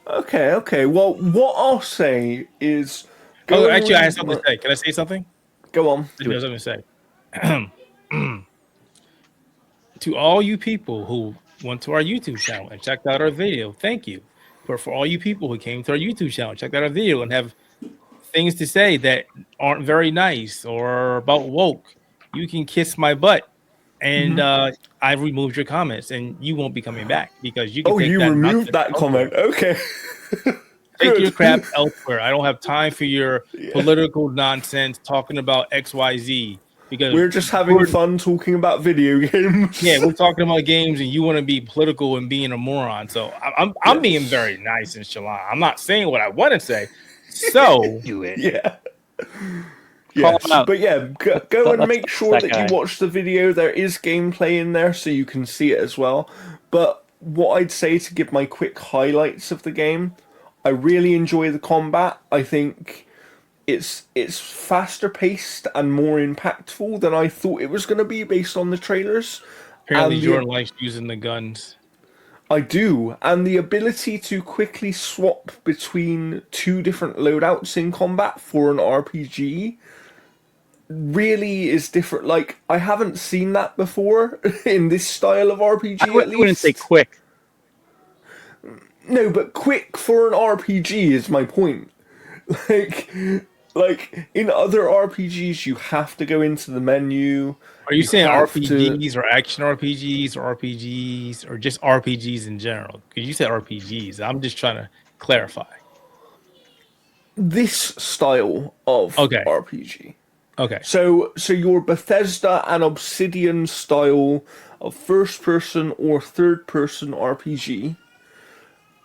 Okay. Well, what I'll say is... Actually, I have something to say. Can I say something? Go on. I have something to say. To all you people who went to our YouTube channel and checked out our video, thank you. But for all you people who came to our YouTube channel, checked out our video, and have things to say that aren't very nice or about woke, you can kiss my butt. And I've removed your comments, and you won't be coming back because you can take you that removed that comment. Okay. Take your crap elsewhere. I don't have time for your political nonsense talking about XYZ. Because we're just having fun talking about video games. Yeah, we're talking about games, and you want to be political and being a moron. So I'm being very nice and chalant. I'm not saying what I want to say. So do it. Yeah. Yes, but yeah, go and make sure that you watch the video. There is gameplay in there, so you can see it as well. But what I'd say, to give my quick highlights of the game, I really enjoy the combat. I think it's faster paced and more impactful than I thought it was going to be based on the trailers. Apparently, Jordan likes using the guns. I do, and the ability to quickly swap between two different loadouts in combat for an RPG really is different. Like, I haven't seen that before in this style of RPG. I wouldn't say quick. No, but quick for an RPG is my point. Like in other RPGs, you have to go into the menu. Are you saying RPGs or action RPGs or RPGs or just RPGs in general? Because you said RPGs. I'm just trying to clarify. This style of RPG. Okay. So your Bethesda and Obsidian style of first-person or third-person RPG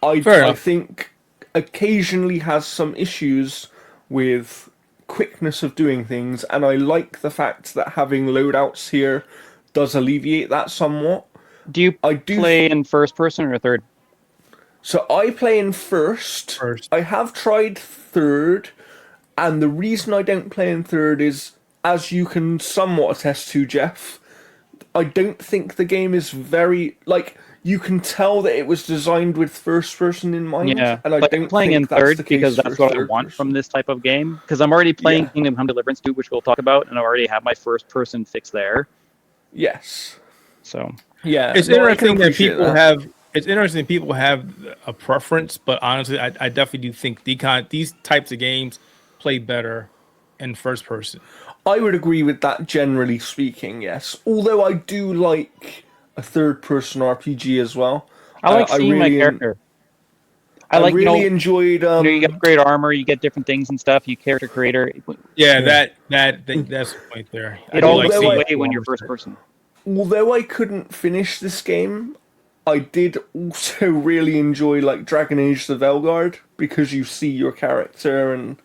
Fair I enough. think occasionally has some issues with quickness of doing things, and I like the fact that having loadouts here does alleviate that somewhat. Do you I do. play in first person or third? So I play in first. First. I have tried third, and the reason I don't play in third is, as you can somewhat attest to, Jeff, I don't think the game is very like you can tell that it was designed with first person in mind, Yeah, and I like I'm don't playing in think that's the third because case for that's what I third want from person. this type of game. Because I'm already playing Yeah. Kingdom Come Deliverance 2, which we'll talk about, and I already have my first person fix there. Yes. So Yeah. It's No, I can interesting that appreciate people that. have. It's interesting people have a preference, but honestly, I definitely do think these types of games play better in first person. I would agree with that generally speaking, yes. Although I do like a third person RPG as well. I like I seeing my really character. I I like, really enjoyed you upgrade armor, you get different things and stuff. You character creator. Yeah, yeah. that's the point there. I It do all like goes Although seeing away I when people you're on first the person. although I couldn't finish this game, I did also really enjoy like Dragon Age the Velguard because you see your character and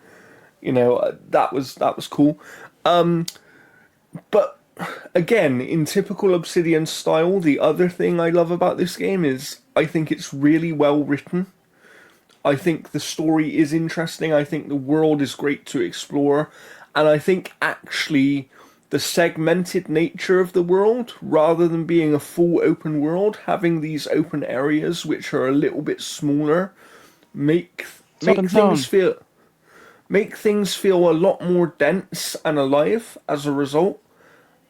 that was cool. But again, in typical Obsidian style, the other thing I love about this game is I think it's really well written. I think the story is interesting. I think the world is great to explore. And I think actually the segmented nature of the world, rather than being a full open world, having these open areas which are a little bit smaller, make It's open make things zone. feel make things feel a lot more dense and alive as a result.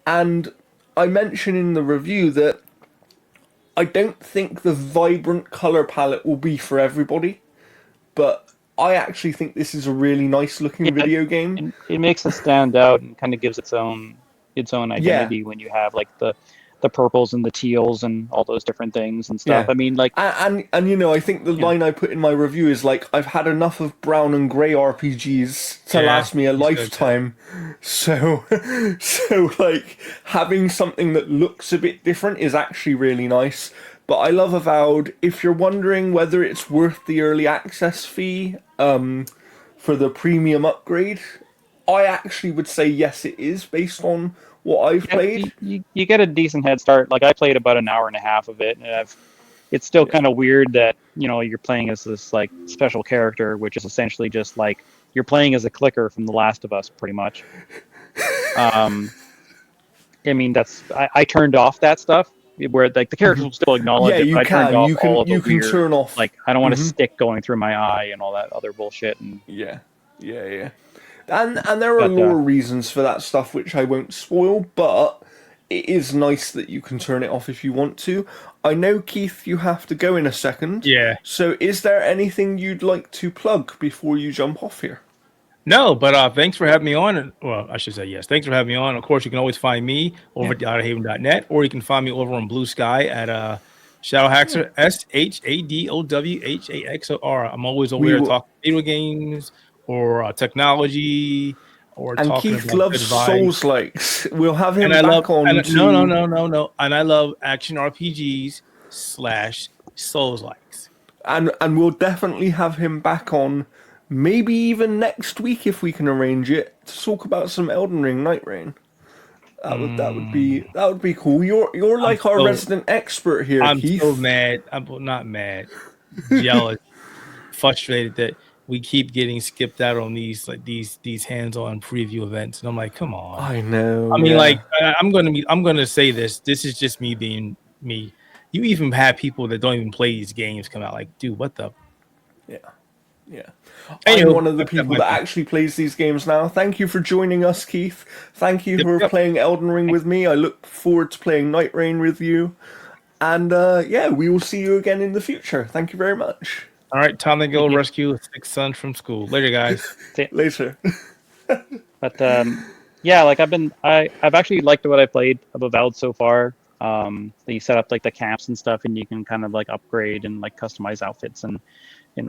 And I mentioned in the review that I don't think the vibrant color palette will be for everybody, but I actually think this is a really nice looking Yeah, video game. it makes it stand out and kind of gives its own Yeah, identity when you have like the purples and the teals and all those different things and stuff. yeah. I mean, like, And I think the yeah, line I put in my review is like I've had enough of brown and grey RPGs to Yeah, last me a you said that. lifetime. So so like having something that looks a bit different is actually really nice. But I love Avowed. If you're wondering whether it's worth the early access fee for the premium upgrade, I actually would say yes it is based on what I've yeah, played. you get a decent head start. Like I played about an hour and a half of it, and it's still Yeah. kind of weird that you're playing as this like special character, which is essentially just like you're playing as a clicker from The Last of Us, pretty much. Um, I mean, I turned off that stuff where like the characters will still acknowledge Yeah, it, but you I turned can. off all of the You can weird, turn off. like I don't want a stick going through my eye and all that other bullshit. And Yeah, yeah, yeah. And there are but lore reasons for that stuff which I won't spoil, but it is nice that you can turn it off if you want to. I know, Keith, you have to go in a second. Yeah. So is there anything you'd like to plug before you jump off here? No, but thanks for having me on. Well, I should say yes. Thanks for having me on. Of course, you can always find me over at outerhaven.net, or you can find me over on Blue Sky at Shadowhaxor, SHADOWHAXOR. I'm always over We there will. talking video games or technology or And talking Keith about loves good vibes. Souls likes. We'll have And him I love back on no, no, to. no, no, no. And I love action RPGs / Souls likes. And we'll definitely have him back on, maybe even next week if we can arrange it, to talk about some Elden Ring Night Rain. That would be cool. You're I'm like our so resident expert here, I'm so Keith. mad. I'm not mad, jealous, frustrated that we keep getting skipped out on these hands-on preview events. And I'm like, come on. I know, I mean, yeah. like I'm gonna say this. This is just me being me. You even have people that don't even play these games come out like, dude, what the? Yeah. Yeah. I'm Anywho, one of the that's people my that thing. actually plays these games now. Thank you for joining us, Keith. Thank you Yep, for yep. playing Elden Ring with me. I look forward to playing Night Rain with you. And yeah, we will see you again in the future. Thank you very much. All right, time to go thank you. rescue 6 sons from school. Later, guys. Later. But yeah, like I've actually liked what I played of Avowed so far. You set up like the camps and stuff, and you can kind of like upgrade and like customize outfits and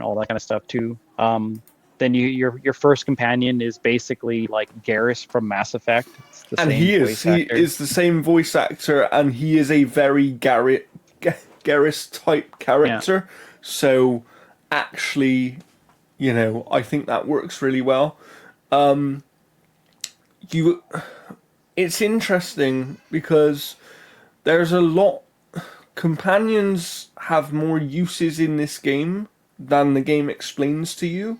all that kind of stuff too. Then your first companion is basically like Garrus from Mass Effect. It's the And same he voice is. He actor. is the same voice actor, and he is a very Garrus type character. So actually, you know, I think that works really well. It's interesting because there's a lot. Companions have more uses in this game than the game explains to you.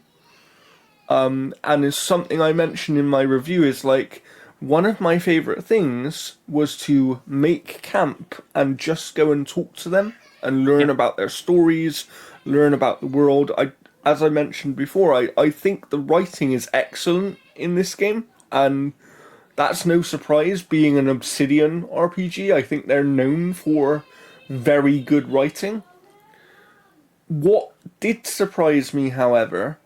And is something I mentioned in my review is like one of my favorite things was to make camp and just go and talk to them and learn about their stories, learn about the world. As I mentioned before, I think the writing is excellent in this game, and that's no surprise being an Obsidian RPG. I think they're known for very good writing. What did surprise me, however,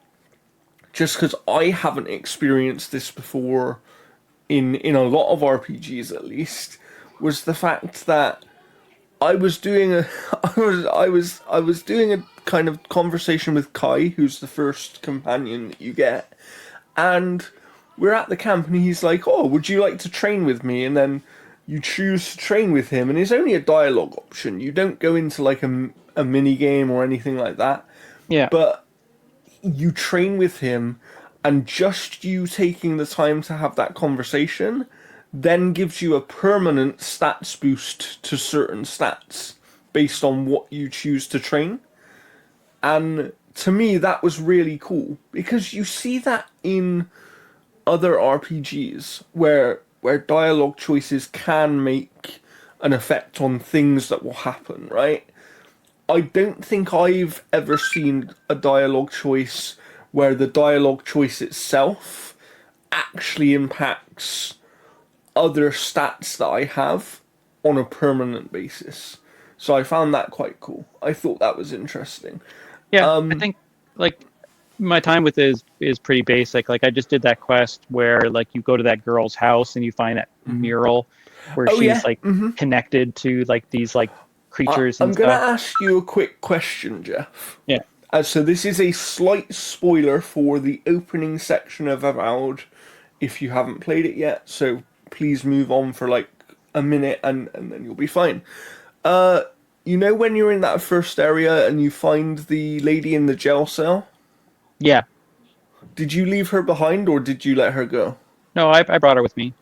just because I haven't experienced this before in a lot of RPGs at least, was the fact that I was doing a I was doing a kind of conversation with Kai, who's the first companion that you get, and we're at the camp and he's like, "Oh, would you like to train with me?" And then you choose to train with him, and it's only a dialogue option. You don't go into like a mini game or anything like that. Yeah. But you train with him, and just you taking the time to have that conversation then gives you a permanent stats boost to certain stats based on what you choose to train. And to me, that was really cool because you see that in other RPGs where dialogue choices can make an effect on things that will happen, right? I don't think I've ever seen a dialogue choice where the dialogue choice itself actually impacts other stats that I have on a permanent basis. So I found that quite cool. I thought that was interesting. Yeah, I think like my time with it is pretty basic. Like I just did that quest where like you go to that girl's house and you find that mural where Oh, she's yeah. like connected to like these like creatures I'm and going to stuff. ask you a quick question, Jeff. Yeah. So this is a slight spoiler for the opening section of Avowed if you haven't played it yet, so please move on for like a minute and then you'll be fine. You know when you're in that first area and you find the lady in the jail cell? Yeah. Did you leave her behind or did you let her go? No, I brought her with me.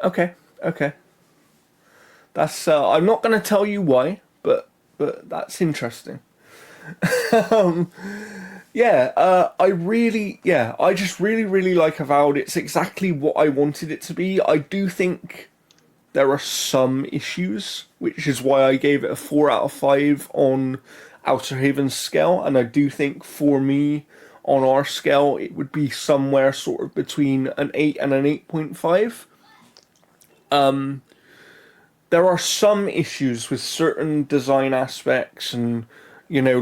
Okay, okay. That's I'm not going to tell you why, but that's interesting. I just really like Avowed. It's exactly what I wanted it to be. I do think there are some issues, which is why I gave it a 4 out of 5 on Outerhaven's scale, and I do think for me, on our scale, it would be somewhere sort of between an 8 and an 8.5. There are some issues with certain design aspects, and you know,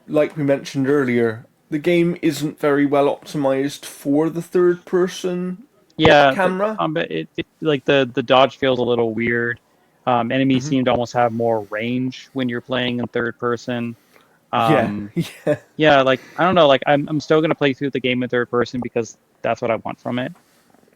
like we mentioned earlier, the game isn't very well optimized for the third person Yeah, the camera. combat it like the dodge feels a little weird. Enemies seem to almost have more range when you're playing in third person. Yeah, Um, yeah, yeah, like I don't know, like I'm still gonna play through the game in third person because that's what I want from it.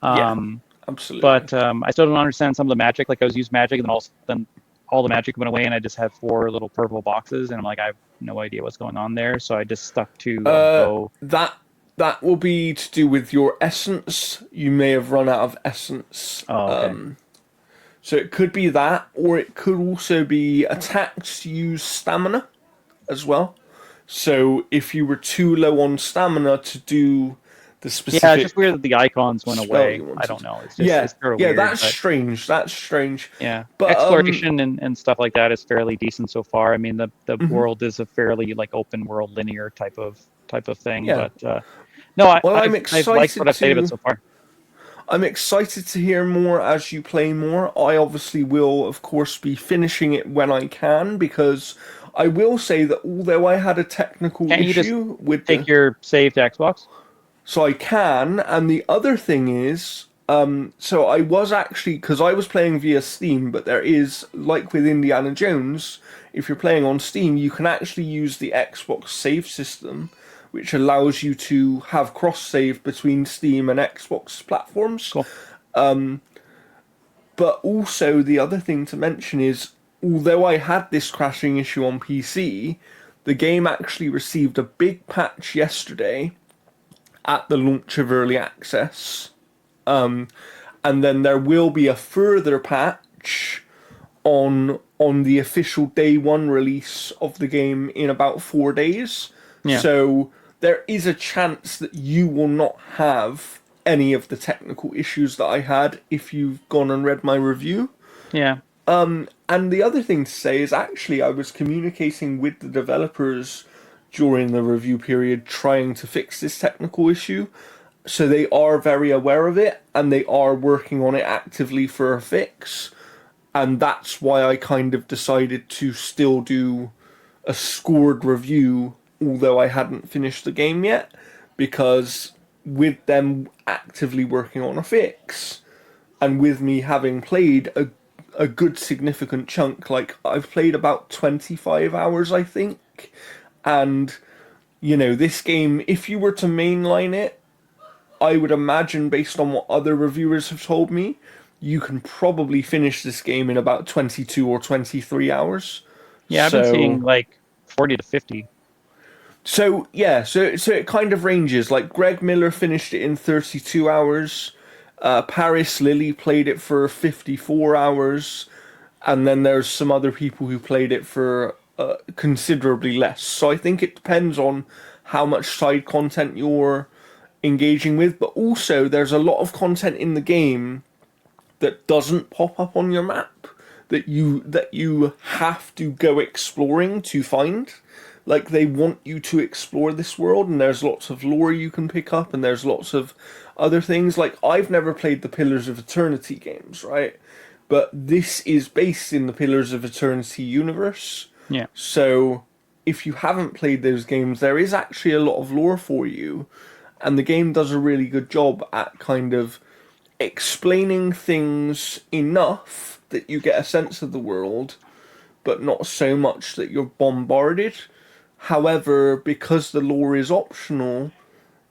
yeah, Um, absolutely. but I still don't understand some of the magic. Like I was using magic, and then all the magic went away, and I just had 4 little purple boxes, and I'm like, I have no idea what's going on there. So I just stuck to a bow. That that will be to do with your essence. You may have run out of essence. Oh, okay. So it could be that, or it could also be attacks use stamina as well. So if you were too low on stamina to do the Yeah, it's just specific weird that the icons went spell away. you I don't wanted. know. It's just Yeah, it's sort of yeah, weird, that's but strange. That's strange. yeah, But exploration and stuff like that is fairly decent so far. I mean, the world is a fairly like open world linear type of thing, yeah. but no, Well, I've liked what I've played of it so far. I'm excited to hear more as you play more. I obviously will, of course, be finishing it when I can because I will say that although I had a technical Can't you just issue with take the, your save to Xbox? so I can, and the other thing is, so I was actually because I was playing via Steam, but there is like with Indiana Jones, if you're playing on Steam, you can actually use the Xbox save system, which allows you to have cross save between Steam and Xbox platforms. Cool. But also the other thing to mention is although I had this crashing issue on PC, the game actually received a big patch yesterday at the launch of early access. And then there will be a further patch on the official day one release of the game in about 4 days. Yeah. So there is a chance that you will not have any of the technical issues that I had if you've gone and read my review. Yeah. And the other thing to say is actually I was communicating with the developers during the review period trying to fix this technical issue. So they are very aware of it and they are working on it actively for a fix. And that's why I kind of decided to still do a scored review, although I hadn't finished the game yet, because with them actively working on a fix, and with me having played a good significant chunk, like I've played about 25 hours, I think, and this game, if you were to mainline it, I would imagine, based on what other reviewers have told me, you can probably finish this game in about 22 or 23 hours. Yeah, I've been seeing like 40 to 50. So it kind of ranges. Like Greg Miller finished it in 32 hours. Paris Lily played it for 54 hours. And then there's some other people who played it for considerably less. So I think it depends on how much side content you're engaging with. But also there's a lot of content in the game that doesn't pop up on your map that you have to go exploring to find. Like they want you to explore this world, and there's lots of lore you can pick up, and there's lots of other things. Like I've never played the Pillars of Eternity games, right? But this is based in the Pillars of Eternity universe. Yeah. So if you haven't played those games, there is actually a lot of lore for you, and the game does a really good job at kind of explaining things enough that you get a sense of the world, but not so much that you're bombarded. However, because the lore is optional,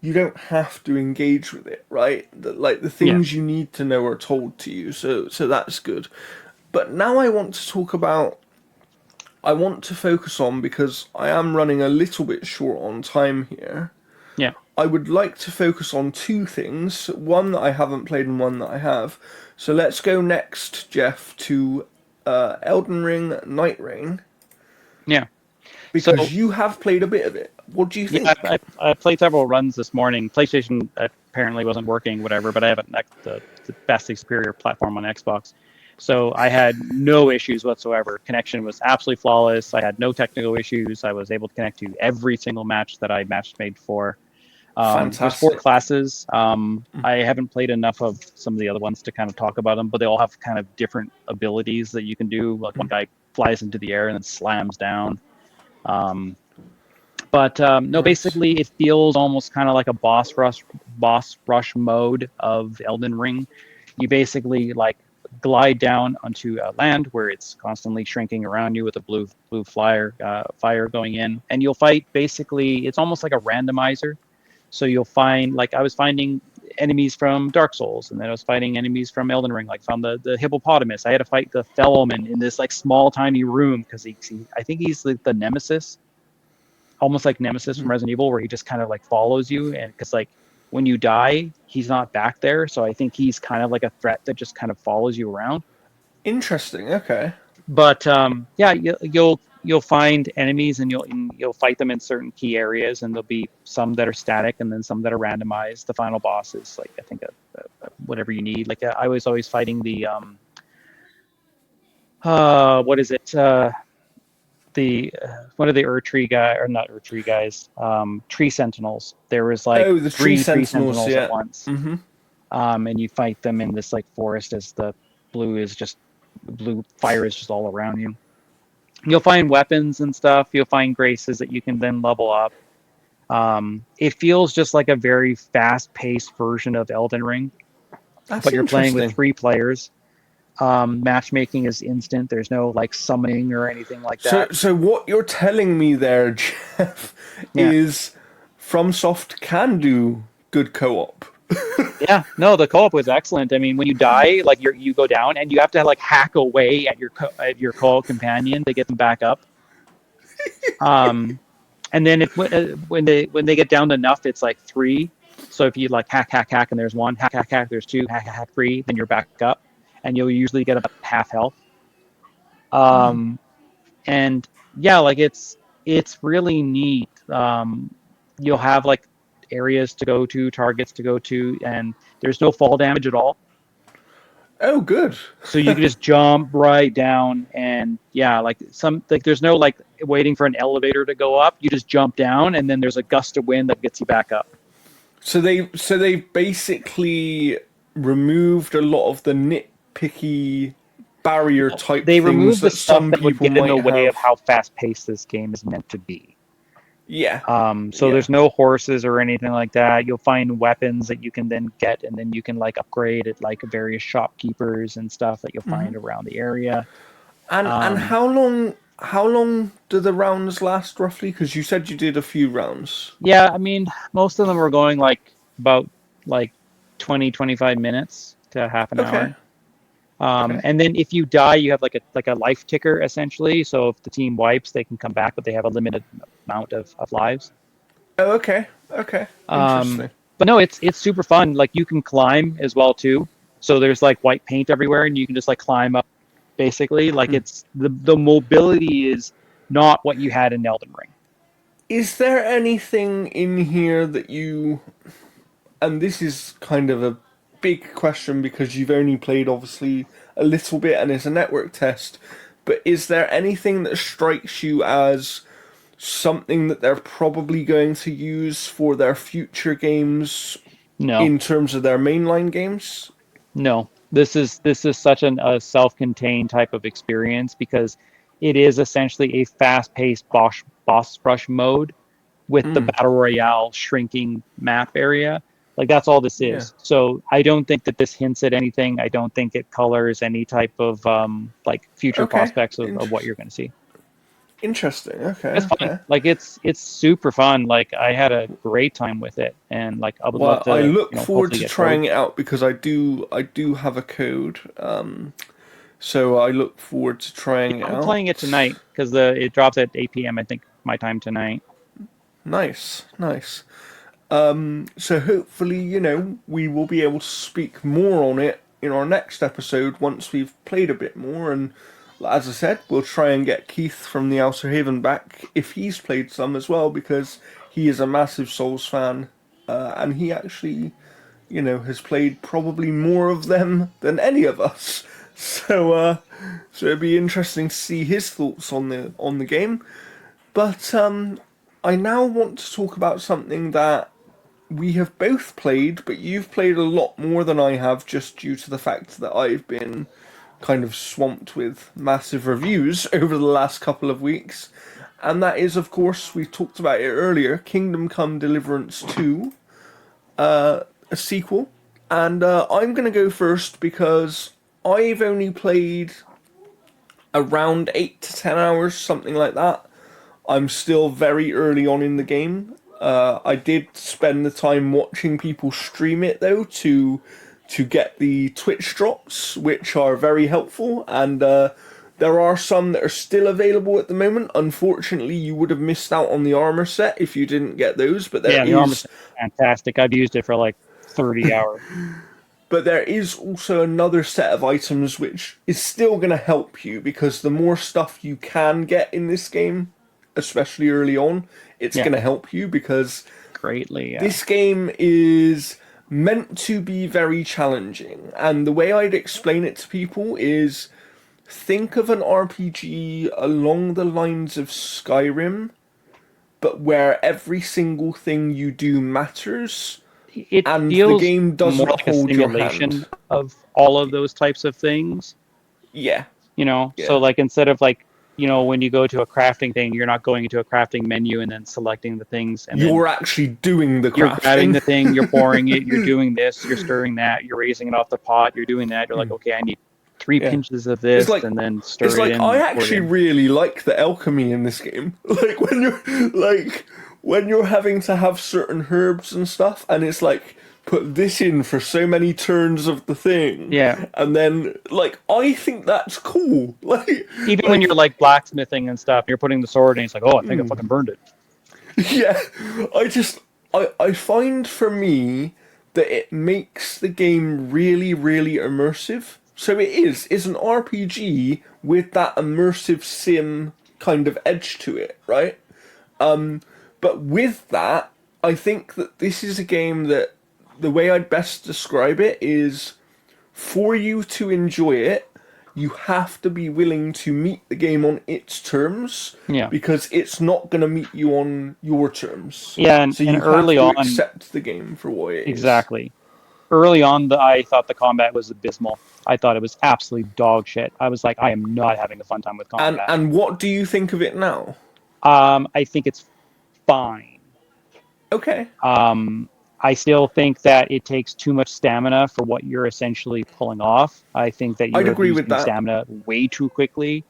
you don't have to engage with it, right? The things you need to know are told to you, so that's good. But now I want to focus on, because I am running a little bit short on time here. Yeah. I would like to focus on two things, one that I haven't played and one that I have. So let's go next, Jeff, to Elden Ring Night Rain. Yeah. Because you have played a bit of it. What do you think? Yeah, I played several runs this morning. PlayStation apparently wasn't working, whatever, but I have the vastly superior platform on Xbox. So I had no issues whatsoever. Connection was absolutely flawless. I had no technical issues. I was able to connect to every single match that I match made for. There's 4 classes. I haven't played enough of some of the other ones to kind of talk about them, but they all have kind of different abilities that you can do. Like one guy flies into the air and then slams down. No, basically it feels almost kind of like a boss rush mode of Elden Ring. You basically like glide down onto land where it's constantly shrinking around you with a blue fire going in, and you'll fight. Basically, it's almost like a randomizer. So you'll find, like I was finding enemies from Dark Souls, and then I was fighting enemies from Elden Ring, like found the hippopotamus. I had to fight the Fellowman in this like small tiny room because I think he's like the nemesis, almost like Nemesis from Resident Evil, where he just kind of like follows you, and because like when you die, he's not back there. So I think he's kind of like a threat that just kind of follows you around. Interesting. Okay. But you'll find enemies and you'll fight them in certain key areas, and there'll be some that are static and then some that are randomized. The final boss is like, I think whatever you need. Like I was always fighting the what is it? One of the tree guys, tree sentinels. There was like the tree sentinels at once. Mm-hmm. And you fight them in this like forest as the blue fire is just all around you. You'll find weapons and stuff. You'll find graces that you can then level up. It feels just like a very fast-paced version of Elden Ring. But you're playing with 3 players. Matchmaking is instant. There's no like summoning or anything like that. So what you're telling me there, Jeff, is FromSoft can do good co-op. Yeah, no, the co-op was excellent. I mean, when you die, like you go down and you have to like hack away at at your co-op companion to get them back up. And then if when they get down to enough, it's like three. So if you like hack, and there's one, hack, there's two, hack, three, then you're back up, and you'll usually get about half health. And yeah, like it's really neat. You'll have like areas to go to, targets to go to, and there's no fall damage at all. Oh, good. So you can just jump right down, and yeah, like there's no like waiting for an elevator to go up. You just jump down, and then there's a gust of wind that gets you back up. So they basically removed a lot of the nitpicky barrier type They things removed the that stuff some that would people get in the might way have. of how fast paced this game is meant to be. Yeah. So Yeah. there's no horses or anything like that. You'll find weapons that you can then get, and then you can like upgrade at like various shopkeepers and stuff that you'll find around the area. And Um, how long do the rounds last roughly? Because you said you did a few rounds. yeah, I mean, most of them are going like about like 20-25 minutes to half an Okay. hour. Okay. And then if you die, you have like a life ticker essentially. So if the team wipes, they can come back, but they have a limited amount of lives. Oh, okay. Okay. Um, Interesting. but no, it's super fun. Like you can climb as well too. So there's like white paint everywhere, and you can just like climb up. Basically, like it's the mobility is not what you had in Elden Ring. Is there anything in here that you, and this is kind of a big question because you've only played obviously a little bit and it's a network test, but is there anything that strikes you as something that they're probably going to use for their future games No, in terms of their mainline games? no. This is such a self-contained type of experience because it is essentially a fast-paced boss rush mode with the battle royale shrinking map area. Like that's all this Yeah. is. So I don't think that this hints at anything. I don't think it colors any type of like future Okay. prospects of what you're going to see. Interesting. Okay. It's fun. Okay. Like it's super fun. Like I had a great time with it, and like I would love Well, I to, look forward hopefully to get code. trying it out because I do have a code. So I look forward to trying it I'm out. playing it tonight because the it drops at 8 p.m. I think my time tonight. Nice, nice. So hopefully, we will be able to speak more on it in our next episode once we've played a bit more. And as I said, we'll try and get Keith from the Outerhaven back if he's played some as well, because he is a massive Souls fan, and he actually, has played probably more of them than any of us. So it'd be interesting to see his thoughts on the game. But I now want to talk about something that we have both played, but you've played a lot more than I have just due to the fact that I've been kind of swamped with massive reviews over the last couple of weeks. And that is, of course, we talked about it earlier, Kingdom Come Deliverance 2, a sequel. And I'm going to go first because I've only played around 8 to 10 hours, something like that. I'm still very early on in the game. I did spend the time watching people stream it though to get the Twitch drops, which are very helpful, and there are some that are still available at the moment. Unfortunately, you would have missed out on the armor set if you didn't get those, but there Yeah, the armor's is fantastic. I've used it for like 30 hours. but there is also another set of items which is still going to help you, because the more stuff you can get in this game, especially early on, it's Yeah, going to help you, because greatly. Yeah. this game is meant to be very challenging. And the way I'd explain it to people is, think of an RPG along the lines of Skyrim, but where every single thing you do matters It and the feels game more doesn't like a hold your hand. simulation of all of those types of things. Yeah, So yeah. like instead of like, when you go to a crafting thing, you're not going into a crafting menu and then selecting the things and then You're actually doing the you're grabbing crafting. the thing, you're pouring it, you're doing this, you're stirring that, you're raising it off the pot, you're doing that. You're like, okay, I need three Yeah. pinches of It's this, like and then it's stir it like in I and pour it actually in. really like the alchemy in this game. Like when you're having to have certain herbs and stuff, and it's like put this in for so many turns of the thing. Yeah. And then, like, I think that's cool. Even when you're like blacksmithing and stuff, you're putting the sword and it's like, oh, I think I fucking burned it. Yeah, I find for me that it makes the game really, really immersive. So it's an RPG with that immersive sim kind of edge to it, right? But with that, I think that this is a game that the way I'd best describe it is for you to enjoy it, you have to be willing to meet the game on its terms Yeah. because it's not going to meet you on your terms. Yeah, and, So and you early have to on, accept the game for what it is. exactly. Early on, I thought the combat was abysmal. I thought it was absolutely dog shit. I was like, I am not having a fun time with combat. And what do you think of it now? I think it's fine. Okay. I still think that it takes too much stamina for what you're essentially pulling off. I think that I'd you're agree with using that. stamina way too quickly,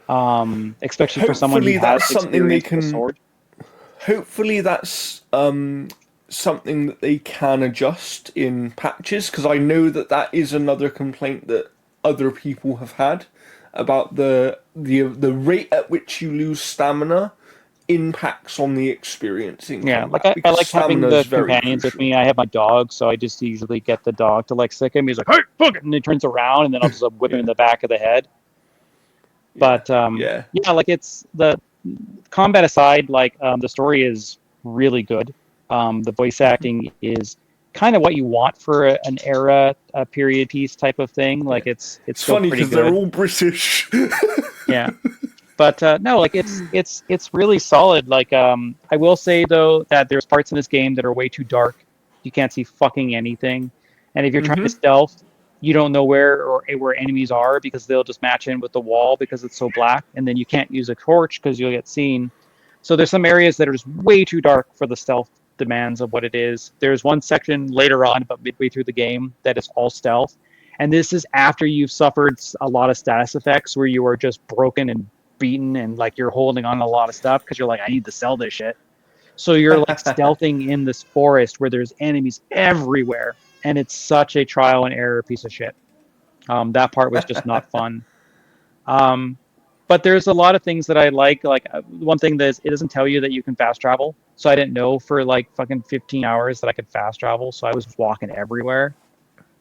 especially for someone who Hopefully that's has something they experience with a can. sword. Hopefully that's something that they can adjust in patches because I know that that is another complaint that other people have had about the rate at which you lose stamina impacts on the experience in Yeah, combat like I because like having stamina the is very companions with crucial. me. I have my dog, so I just usually get the dog to like sick him. He's like, "Hey, fuck it," and he turns around, and then I'll just whip him in Yeah, the back of the head. yeah, But yeah. yeah, like it's the combat aside, like the story is really good. The voice acting is kind of what you want for an era, a period piece type of thing. Yeah. Like it's It's still funny pretty because they're good. all British. Yeah. But no, like it's really solid. Like I will say though that there's parts in this game that are way too dark. You can't see fucking anything, and if you're trying to stealth, you don't know where enemies are because they'll just match in with the wall because it's so black, and then you can't use a torch because you'll get seen. So there's some areas that are just way too dark for the stealth demands of what it is. There's one section later on, about midway through the game, that is all stealth. And this is after you've suffered a lot of status effects where you are just broken and beaten and like you're holding on to a lot of stuff because you're like, I need to sell this shit. So you're like stealthing in this forest where there's enemies everywhere, and it's such a trial and error piece of shit. That part was just not fun. But there's a lot of things that I like. Like one thing that is, it doesn't tell you that you can fast travel, so I didn't know for like fucking 15 hours that I could fast travel. So I was walking everywhere.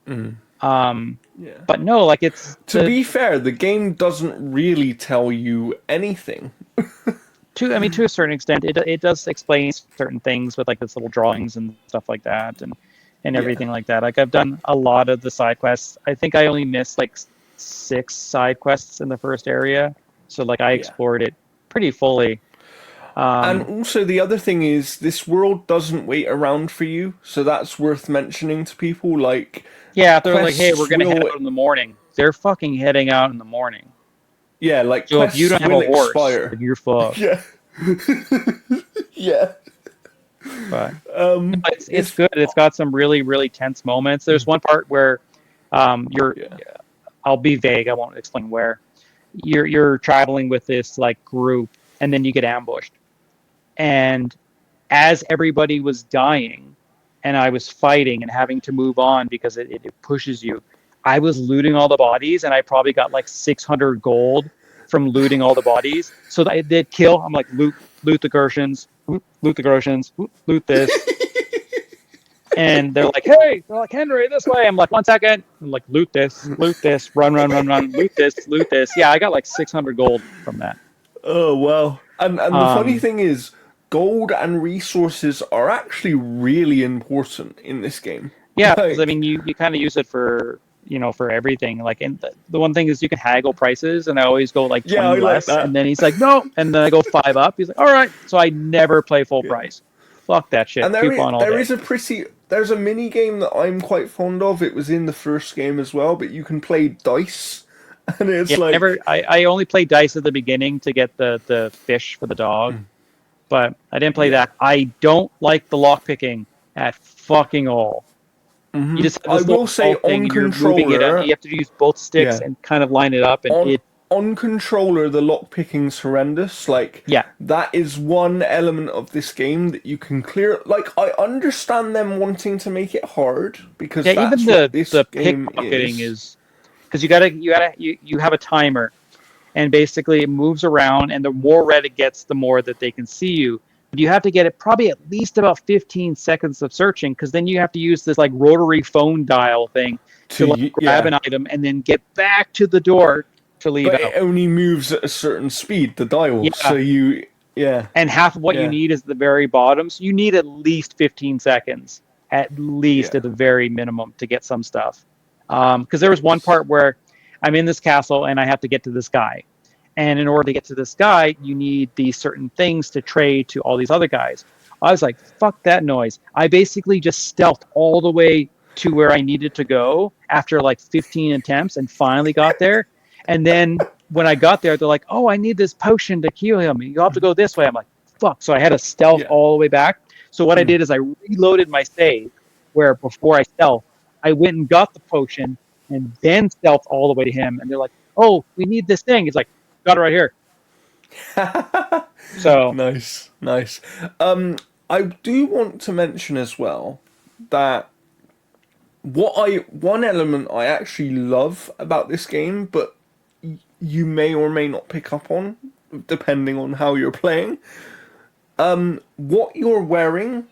Yeah. But no, like it's To be fair, the game doesn't really tell you anything. to I mean to a certain extent it does explain certain things with like this little drawings and stuff like that and everything like that. Like I've done a lot of the side quests. I think I only missed like 6 side quests in the first area, so like I explored it pretty fully. And also the other thing is this world doesn't wait around for you, so that's worth mentioning to people. Like Yeah, if they're like, hey, we're quests gonna head will, out in the morning, they're fucking heading out in the morning. yeah, like So if you quests don't have will a horse, expire. like, you're fucked. Yeah, yeah. But it's good. It's got some really, really tense moments. There's one part where you're I'll be vague, I won't explain where. You're traveling with this like group and then you get ambushed. And as everybody was dying and I was fighting and having to move on because it pushes you, I was looting all the bodies and I probably got like 600 gold from looting all the bodies. So that they'd kill. I'm like, loot the Gershons, loot the Gershons, loot this. And they're like, hey, they're like, Henry, this way. I'm like, 1 second. I'm like, loot this, run, loot this. Yeah, I got like 600 gold from that. Oh wow. And the funny thing is, gold and resources are actually really important in this game. Yeah, because I Like, mean, you kind of use it for for everything. Like, and the one thing is you can haggle prices, and I always go like yeah, 20 I like less, that. and then he's like, no, and then I go 5 up. He's like, all right, so I never play full price. Fuck that shit. And Coupon all day. there's a mini game that I'm quite fond of. It was in the first game as well, but you can play dice, and it's Yeah, like I only play dice at the beginning to get the fish for the dog, but I didn't play that. I don't like the lock picking at fucking all. You just have I this will little say ball thing on and you're moving it, and controller. you have to use both sticks Yeah, and kind of line it up, and on it on controller, the lockpicking's horrendous. Like, Yeah. that is one element of this game that you can clear. Like, I understand them wanting to make it hard because Yeah, that's even what this the game pickpocketing is. is because you have a timer, and basically it moves around, and the more red it gets, the more that they can see you. But you have to get it probably at least about 15 seconds of searching, because then you have to use this like rotary phone dial thing to like grab Yeah, an item and then get back to the door to leave but it out. only moves at a certain speed, the dial. So Yeah, yeah, and half of what you yeah, need is the very bottom. So you need at least 15 seconds, at least yeah, at the very minimum, to get some stuff. Because there was one yes, part where I'm in this castle and I have to get to this guy. And in order to get to this guy, you need these certain things to trade to all these other guys. I was like, fuck that noise. I basically just stealthed all the way to where I needed to go after like 15 attempts and finally got there. And then when I got there, they're like, oh, I need this potion to heal him. You'll have to go this way. I'm like, fuck. So I had to stealth yeah. all the way back. So what I did is I reloaded my save, where before I stealth, I went and got the potion and then stealth all the way to him. And they're like, oh, we need this thing. He's like, got it right here. So Nice, nice. I do want to mention as well that one element I actually love about this game, but you may or may not pick up on, depending on how you're playing. What you're wearing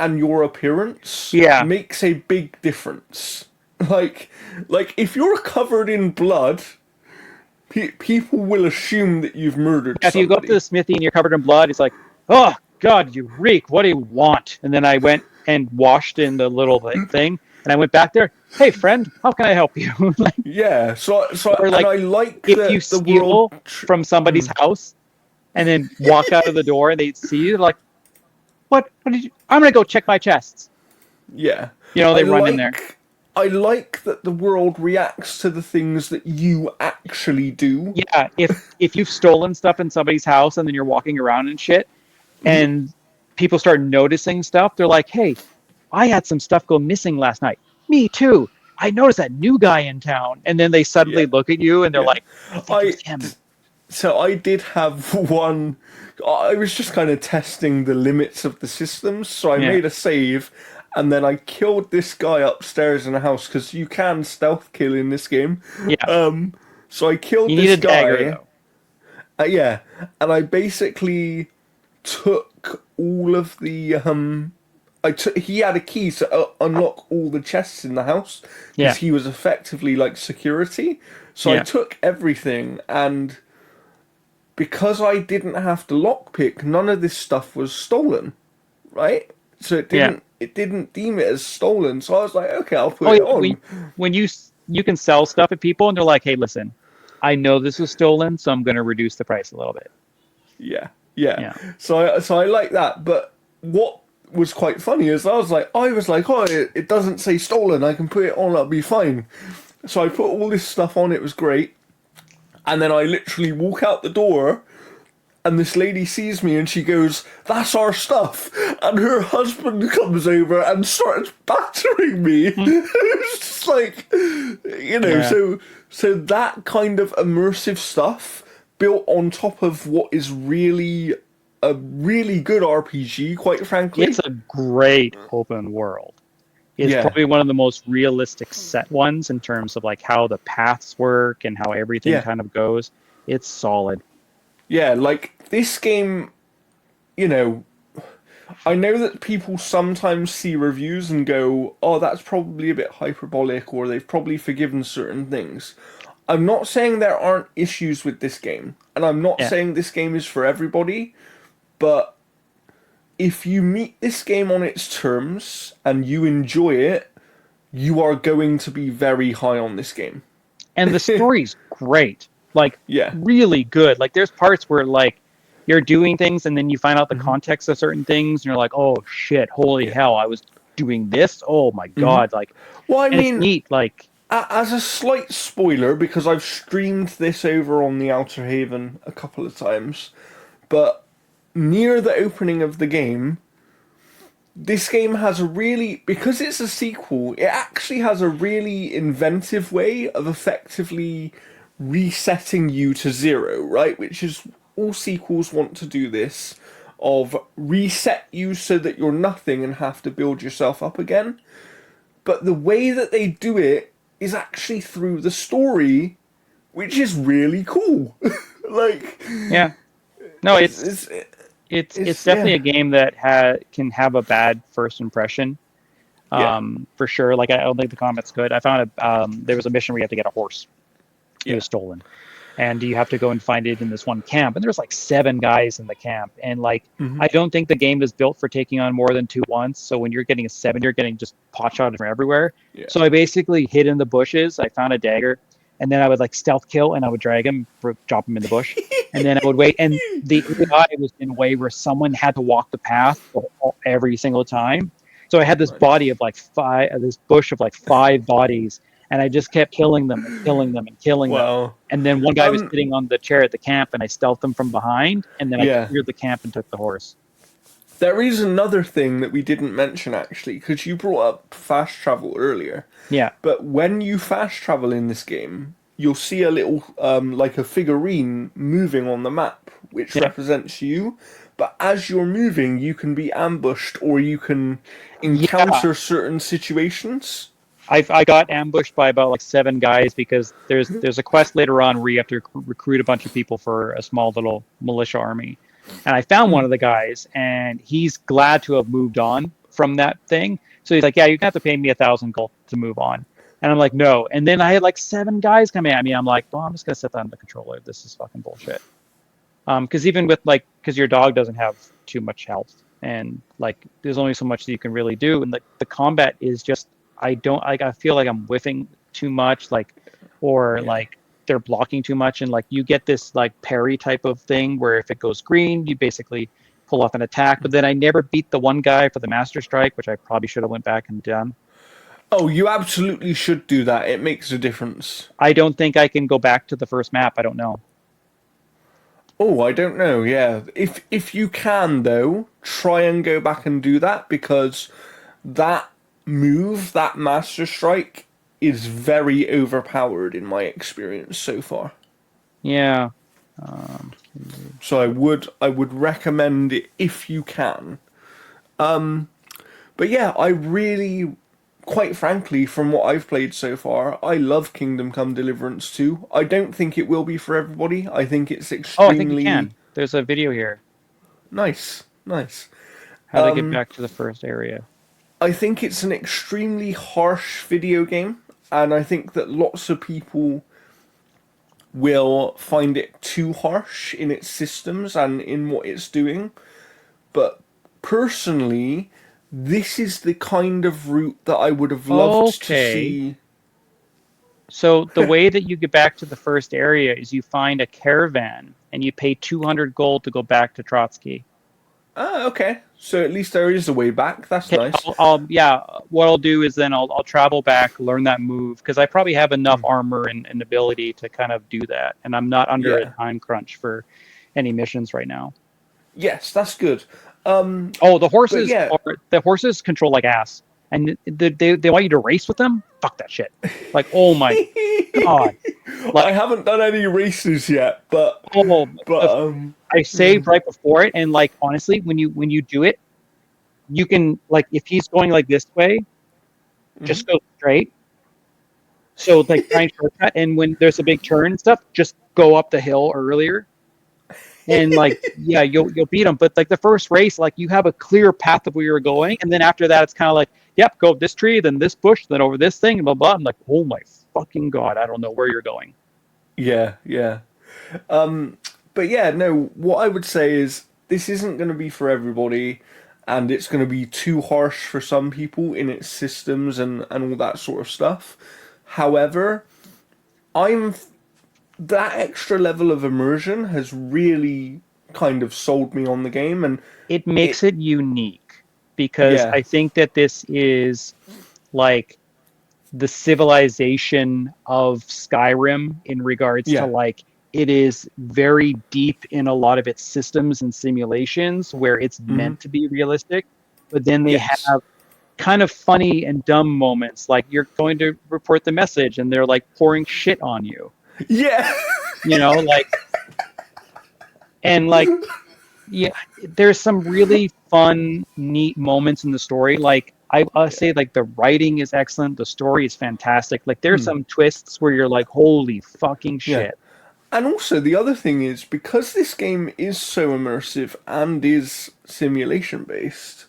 and your appearance yeah, makes a big difference. Like, if you're covered in blood, people will assume that you've murdered if you go up to somebody. the smithy and you're covered in blood, he's like, oh God, you reek. What do you want? And then I went and washed in the little thing, and I went back there. Hey, friend, how can I help you? Like, Yeah, or and like, I like if you that the world. steal from somebody's house and then walk out of the door and they see you, they're like, what did you? I'm gonna go check my chests. Yeah, You know, I they run in there. like that the world reacts to the things that you actually do. Yeah, if you've stolen stuff in somebody's house and then you're walking around and shit, and people start noticing stuff, they're like, "Hey, I had some stuff go missing last night. Me too. I noticed that new guy in town." And then they Yeah, suddenly look at you and they're yeah. like, "I think it I was him." so I did have one. I was just kind of testing the limits of the systems, so I Yeah, made a save, and then I killed this guy upstairs in the house because you can stealth kill in this game. yeah. So I killed You need this a dagger guy. though. Yeah, and I basically took all of the he had a key to unlock all the chests in the house Yeah, because he was effectively like security. So I yeah, took everything, and because I didn't have to lockpick, none of this stuff was stolen, right? So yeah. it didn't deem it as stolen. So I was like, okay, I'll Oh put yeah. it on. When you can sell stuff at people and they're like, "Hey, listen, I know this was stolen, so I'm going to reduce the price a little bit." Yeah, yeah. Yeah, So I like that. But what was quite funny is I was like, oh, it doesn't say stolen. I can put it on. I'll be fine. So I put all this stuff on. It was great. And then I literally walk out the door, and this lady sees me, and she goes, "That's our stuff." And her husband comes over and starts battering me. It's just like, yeah. so that kind of immersive stuff built on top of what is really a really good RPG, quite frankly. It's a great open world. It's Yeah, probably one of the most realistic set ones in terms of like how the paths work and how everything yeah, kind of goes. It's solid. yeah. Like this game, you know, I know that people sometimes see reviews and go, "Oh, that's probably a bit hyperbolic," or they've probably forgiven certain things. I'm not saying there aren't issues with this game, and I'm not Yeah. saying this game is for everybody, but if you meet this game on its terms and you enjoy it, you are going to be very high on this game. And the story's great. Like Yeah. really good. Like there's parts where like you're doing things and then you find out the context of certain things and you're like, "Oh shit, holy Yeah. hell, I was doing this. Oh my God." Like, Well, I and it's mean, neat. Like, as a slight spoiler, because I've streamed this over on the Outerhaven a couple of times, but near the opening of the game, this game has a really, because it's a sequel, it actually has a really inventive way of effectively resetting you to zero, right? Which is all sequels want to do this, of reset you so that you're nothing and have to build yourself up again. But the way that they do it is actually through the story, which is really cool. Like, Yeah. No, it's, it's it's, it's yeah, definitely a game that can have a bad first impression. yeah, For sure. Like I don't think the combat's good. I found there was a mission where you have to get a horse. It yeah. was stolen. And you have to go and find it in this one camp. And there's like 7 guys in the camp. And like Hmm. I don't think the game is built for taking on more than 2 once. So when you're getting a 7, you're getting just pot shot from everywhere. Yeah. So I basically hid in the bushes. I found a dagger, and then I would like stealth kill, and I would drag him, drop him in the bush, and then I would wait. And the AI was in a way where someone had to walk the path every single time. So I had this body Nice. of like 5, this bush of like 5 bodies, and I just kept killing them and killing them and killing them. Well, And then one guy was um, sitting on the chair at the camp, and I stealthed him from behind, and then I yeah. cleared the camp and took the horse. There is another thing that we didn't mention actually, because you brought up fast travel earlier. Yeah, But when you fast travel in this game, you'll see a little, like a figurine moving on the map, which yeah, represents you. But as you're moving, you can be ambushed or you can yeah. encounter certain situations. I got ambushed by about like 7 guys because there's a quest later on where you have to recruit a bunch of people for a small little militia army, and I found one of the guys, and he's glad to have moved on from that thing. So he's like, "Yeah, you have to pay me 1,000 gold to move on," and I'm like, "No." And then I had like 7 guys coming at me. I'm like, "Well, I'm just gonna set that on the controller. This is fucking bullshit." Because even with like, because your dog doesn't have too much health, and like, there's only so much that you can really do, and the combat is just, I don't like. I feel like I'm whiffing too much, like, or Yeah. like they're blocking too much, and like you get this like parry type of thing where if it goes green, you basically pull off an attack. But then I never beat the one guy for the master strike, which I probably should have went back and done. Oh, you absolutely should do that. It makes a difference. I don't think I can go back to the first map. I don't know. Oh, I don't know. Yeah, if you can though, try and go back and do that because that move, that Master Strike, is very overpowered in my experience so far. Yeah. So I would recommend it if you can. But yeah, I really, quite frankly, from what I've played so far, I love Kingdom Come Deliverance 2. I don't think it will be for everybody. I think it's Oh, I think you extremely can. There's a video here. nice, nice. How to get back to the first area. I think it's an extremely harsh video game, and I think that lots of people will find it too harsh in its systems and in what it's doing. But personally, this is the kind of route that I would have loved to Okay. see. So the way that you get back to the first area is you find a caravan and you pay 200 gold to go back to Trotsky. Ah, okay. So at least there is a way back. That's Okay, nice. yeah. What I'll do is then I'll travel back, learn that move because I probably have enough armor and ability to kind of do that, and I'm not under a Yeah. time crunch for any missions right now. Yes, that's good. Oh, But yeah, the horses control like ass, and they want you to race with them. Fuck that shit. Like, oh my god. I Like, haven't done any races yet, but oh, but I saved right before it, and like honestly, when you do it, you can like if he's going like this way, just go straight. So like try and shortcut, and when there's a big turn and stuff, just go up the hill earlier, and like yeah, you'll beat him. But like the first race, like you have a clear path of where you're going, and then after that, it's kind of like yep, go up this tree, then this bush, then over this thing, and blah blah. I'm like, oh my fucking god, I don't know where you're going. yeah, yeah. But yeah, no, what I would say is this isn't going to be for everybody, and it's going to be too harsh for some people in its systems and all that sort of stuff. However, I'm that extra level of immersion has really kind of sold me on the game, and It it, makes it unique because yeah, I think that this is like the civilization of Skyrim in regards to yeah, like it is very deep in a lot of its systems and simulations where it's hmm, meant to be realistic, but then they yes, have kind of funny and dumb moments like you're going to report the message and they're like pouring shit on you. Yeah. You know, like, and like, yeah, there's some really fun, neat moments in the story. Like I'll say, like the writing is excellent, the story is fantastic. Like there's some twists where you're like, holy fucking Yeah. shit. And also, the other thing is, because this game is so immersive and is simulation based,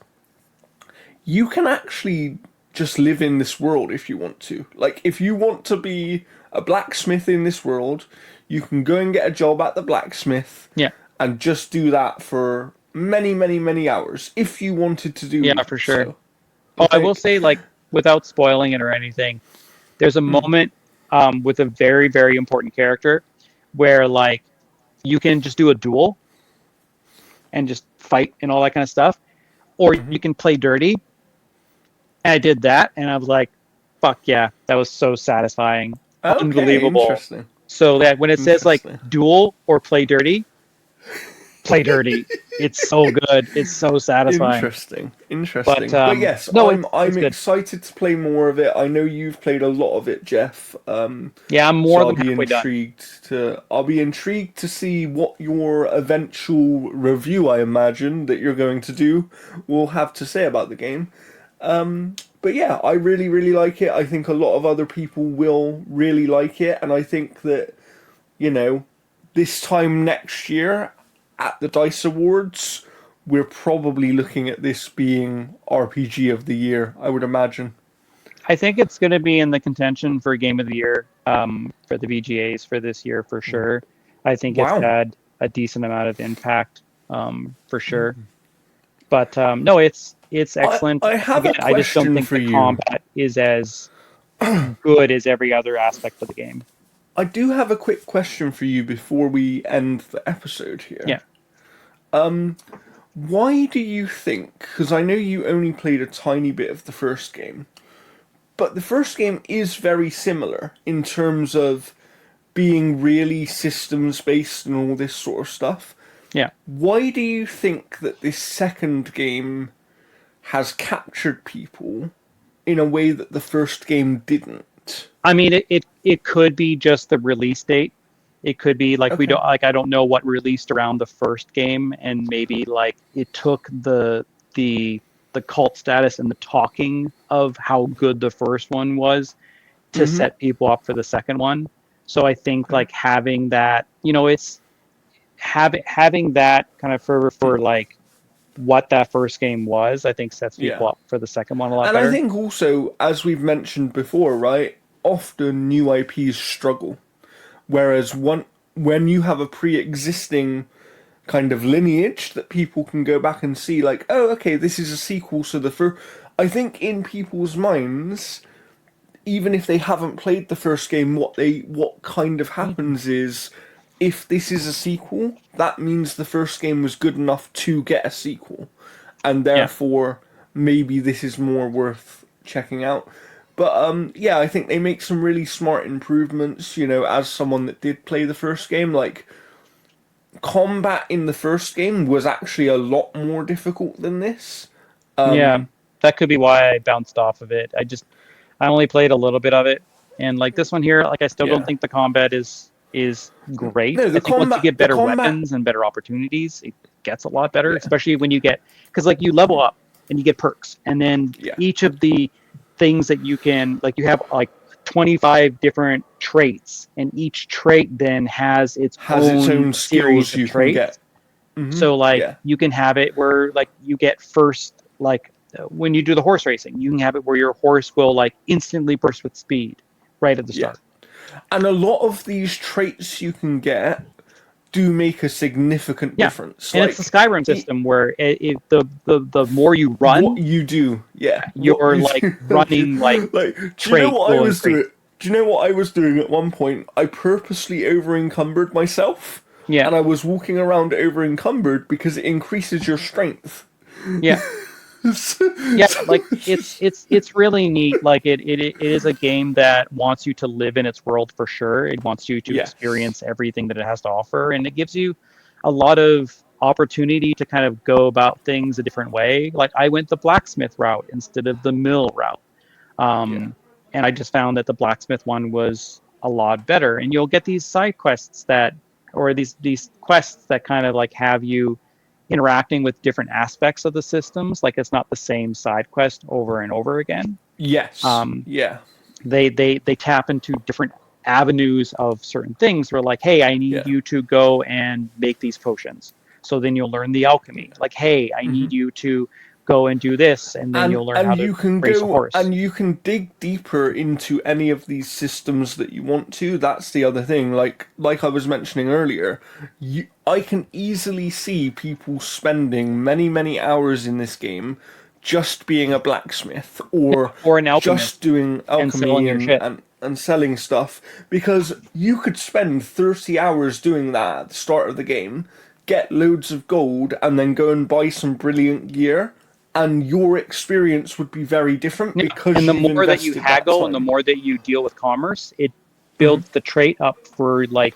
you can actually just live in this world if you want to. Like, if you want to be a blacksmith in this world, you can go and get a job at the blacksmith Yeah, and just do that for many, many, many hours if you wanted to do yeah, for sure. so. Oh, I will Like, say, like, without spoiling it or anything, there's a moment with a very, very important character where like you can just do a duel and just fight and all that kind of stuff, or you can play dirty. And I did that, and I was like, "Fuck yeah, that was so satisfying, okay, unbelievable." interesting. So that when it says like Interesting. duel or play dirty. It's so good. It's so satisfying. Interesting, But interesting. But yes, no, I'm it's good. excited to play more of it. I know you've played a lot of it, Jeff. Yeah, I'm So more than halfway done. I'll be intrigued to see what your eventual review, I imagine, that you're going to do will have to say about the game. But yeah, I really, really like it. I think a lot of other people will really like it, and I think that, you know, this time next year at the DICE Awards, we're probably looking at this being RPG of the year, I would imagine. I think it's going to be in the contention for Game of the Year for the VGAs for this year for sure. I think it's Wow. had a decent amount of impact for sure. But no, it's excellent. I have Again, a I just don't question think for the you. combat is as good as every other aspect of the game. I do have a quick question for you before we end the episode Yeah. here. Why do you think, because I know you only played a tiny bit of the first game, but the first game is very similar in terms of being really systems based and all this sort of stuff. Yeah. Why do you think that this second game has captured people in a way that the first game didn't? I mean, it could be just the release date. It could be like we Okay. don't like I don't know what released around the first game, and maybe like it took the cult status and the talking of how good the first one was to set people up for the second one. So I think Okay. like having that, it's having that kind of for like what that first game was, I think sets Yeah. people up for the second one a lot And I better. think also, as we've mentioned before, right, often new IPs struggle. Whereas when you have a pre-existing kind of lineage that people can go back and see, like, oh, okay, this is a sequel, so the first. I think in people's minds, even if they haven't played the first game, what kind of happens is, if this is a sequel, that means the first game was good enough to get a sequel, and Yeah. therefore maybe this is more worth checking out. But yeah, I think they make some really smart improvements. You know, as someone that did play the first game, like combat in the first game was actually a lot more difficult than this. Yeah, that could be why I bounced off of it. I only played a little bit of it, and like this one here, like I still don't Yeah. think the combat is great. No, I think once you get the better combat, weapons and better opportunities, it gets a lot better. Especially when you get because like you level up and you get perks, and then yeah, each of the things that you can like you have like 25 different traits, and each trait then has its has its own own series skills of you can traits. get. Hmm. So like Yeah, you can have it where like you get first like when you do the horse racing, you can have it where your horse will like instantly burst with speed right at the yeah. start. And a lot of these traits you can get do make a significant Yeah, difference. and it's the Like, Skyrim it, system where the more you what run, you do, yeah, what you're you like do. running like Like, do you know trait what I will was doing? increase. Do you know what I was doing at one point? I purposely over encumbered myself, Yeah, and I was walking around over encumbered because it increases your strength. yeah, yeah. Like it's really neat. Like it is a game that wants you to live in its world for sure. It wants you to Yes. experience everything that it has to offer, and it gives you a lot of opportunity to kind of go about things a different way. Like I went the blacksmith route instead of the mill route. Yeah. And I just found that the blacksmith one was a lot better. And you'll get these side quests or these quests that kind of like have you interacting with different aspects of the systems. Like it's not the same side quest over and over again. Yes. Yeah. They tap into different avenues of certain things. Where like, hey, I need you to go and make these potions. So then you'll learn the alchemy. Like, hey, I need you to go and do this, and then you'll learn how you to can race a go horse. and you can dig deeper into any of these systems that you want to. That's the other thing. Like I was mentioning earlier, I can easily see people spending many hours in this game just being a blacksmith or an alchemist just doing alchemy and selling stuff, because you could spend 30 hours doing that at the start of the game, get loads of gold, and then go and buy some brilliant gear, and your experience would be very different because and the you've more that you invested haggle and the time. more that you deal with commerce, it builds the trait up for like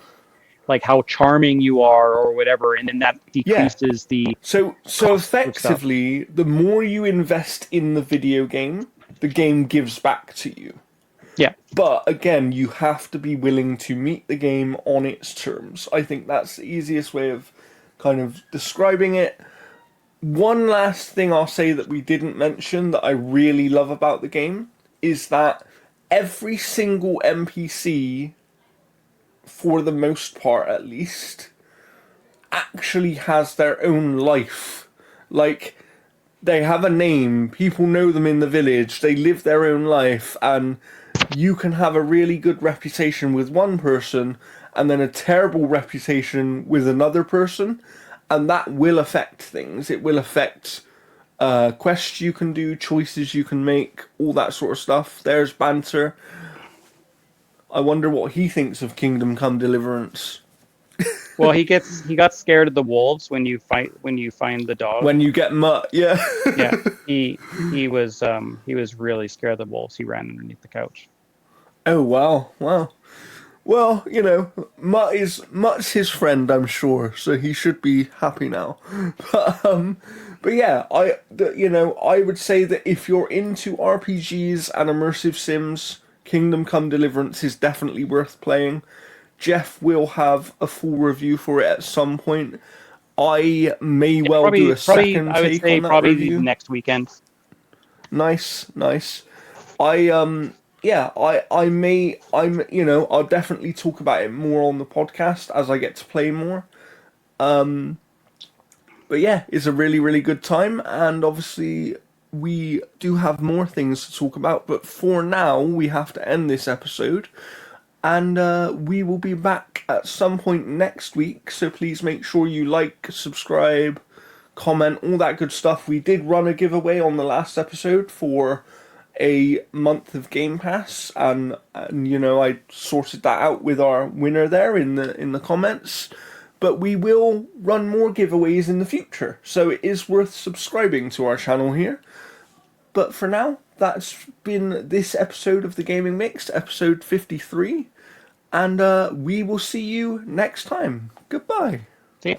how charming you are or whatever, and then that decreases the So cost of stuff. effectively, the more you invest in the game gives back to you. Yeah. But again, you have to be willing to meet the game on its terms. I think that's the easiest way of kind of describing it. One last thing I'll say that we didn't mention that I really love about the game is that every single NPC, for the most part at least, actually has their own life. Like, they have a name, people know them in the village, they live their own life, and you can have a really good reputation with one person and then a terrible reputation with another person, and that will affect things. It will affect quests you can do, choices you can make, all that sort of stuff. There's banter. I wonder what he thinks of Kingdom Come Deliverance. Well, he got scared of the wolves when you find the dog. When you get Mutt, yeah. Yeah, he was really scared of the wolves. He ran underneath the couch. Oh wow. Well, you know, Mutt's his friend, I'm sure, so he should be happy now. But yeah, I would say that if you're into RPGs and immersive sims, Kingdom Come Deliverance is definitely worth playing. Jeff will have a full review for it at some point. I may well do a second I would take say on that probably review. next weekend. Nice. I'm I'll definitely talk about it more on the podcast as I get to play more. But yeah, it's a really good time, and obviously we do have more things to talk about, but for now we have to end this episode. And we will be back at some point next week, so please make sure you like, subscribe, comment, all that good stuff. We did run a giveaway on the last episode for a month of Game Pass, and I sorted that out with our winner there in the comments. But we will run more giveaways in the future, so it is worth subscribing to our channel here. But for now, that's been this episode of the Gaming Mixed, episode 53, and we will see you next time. Goodbye. See ya.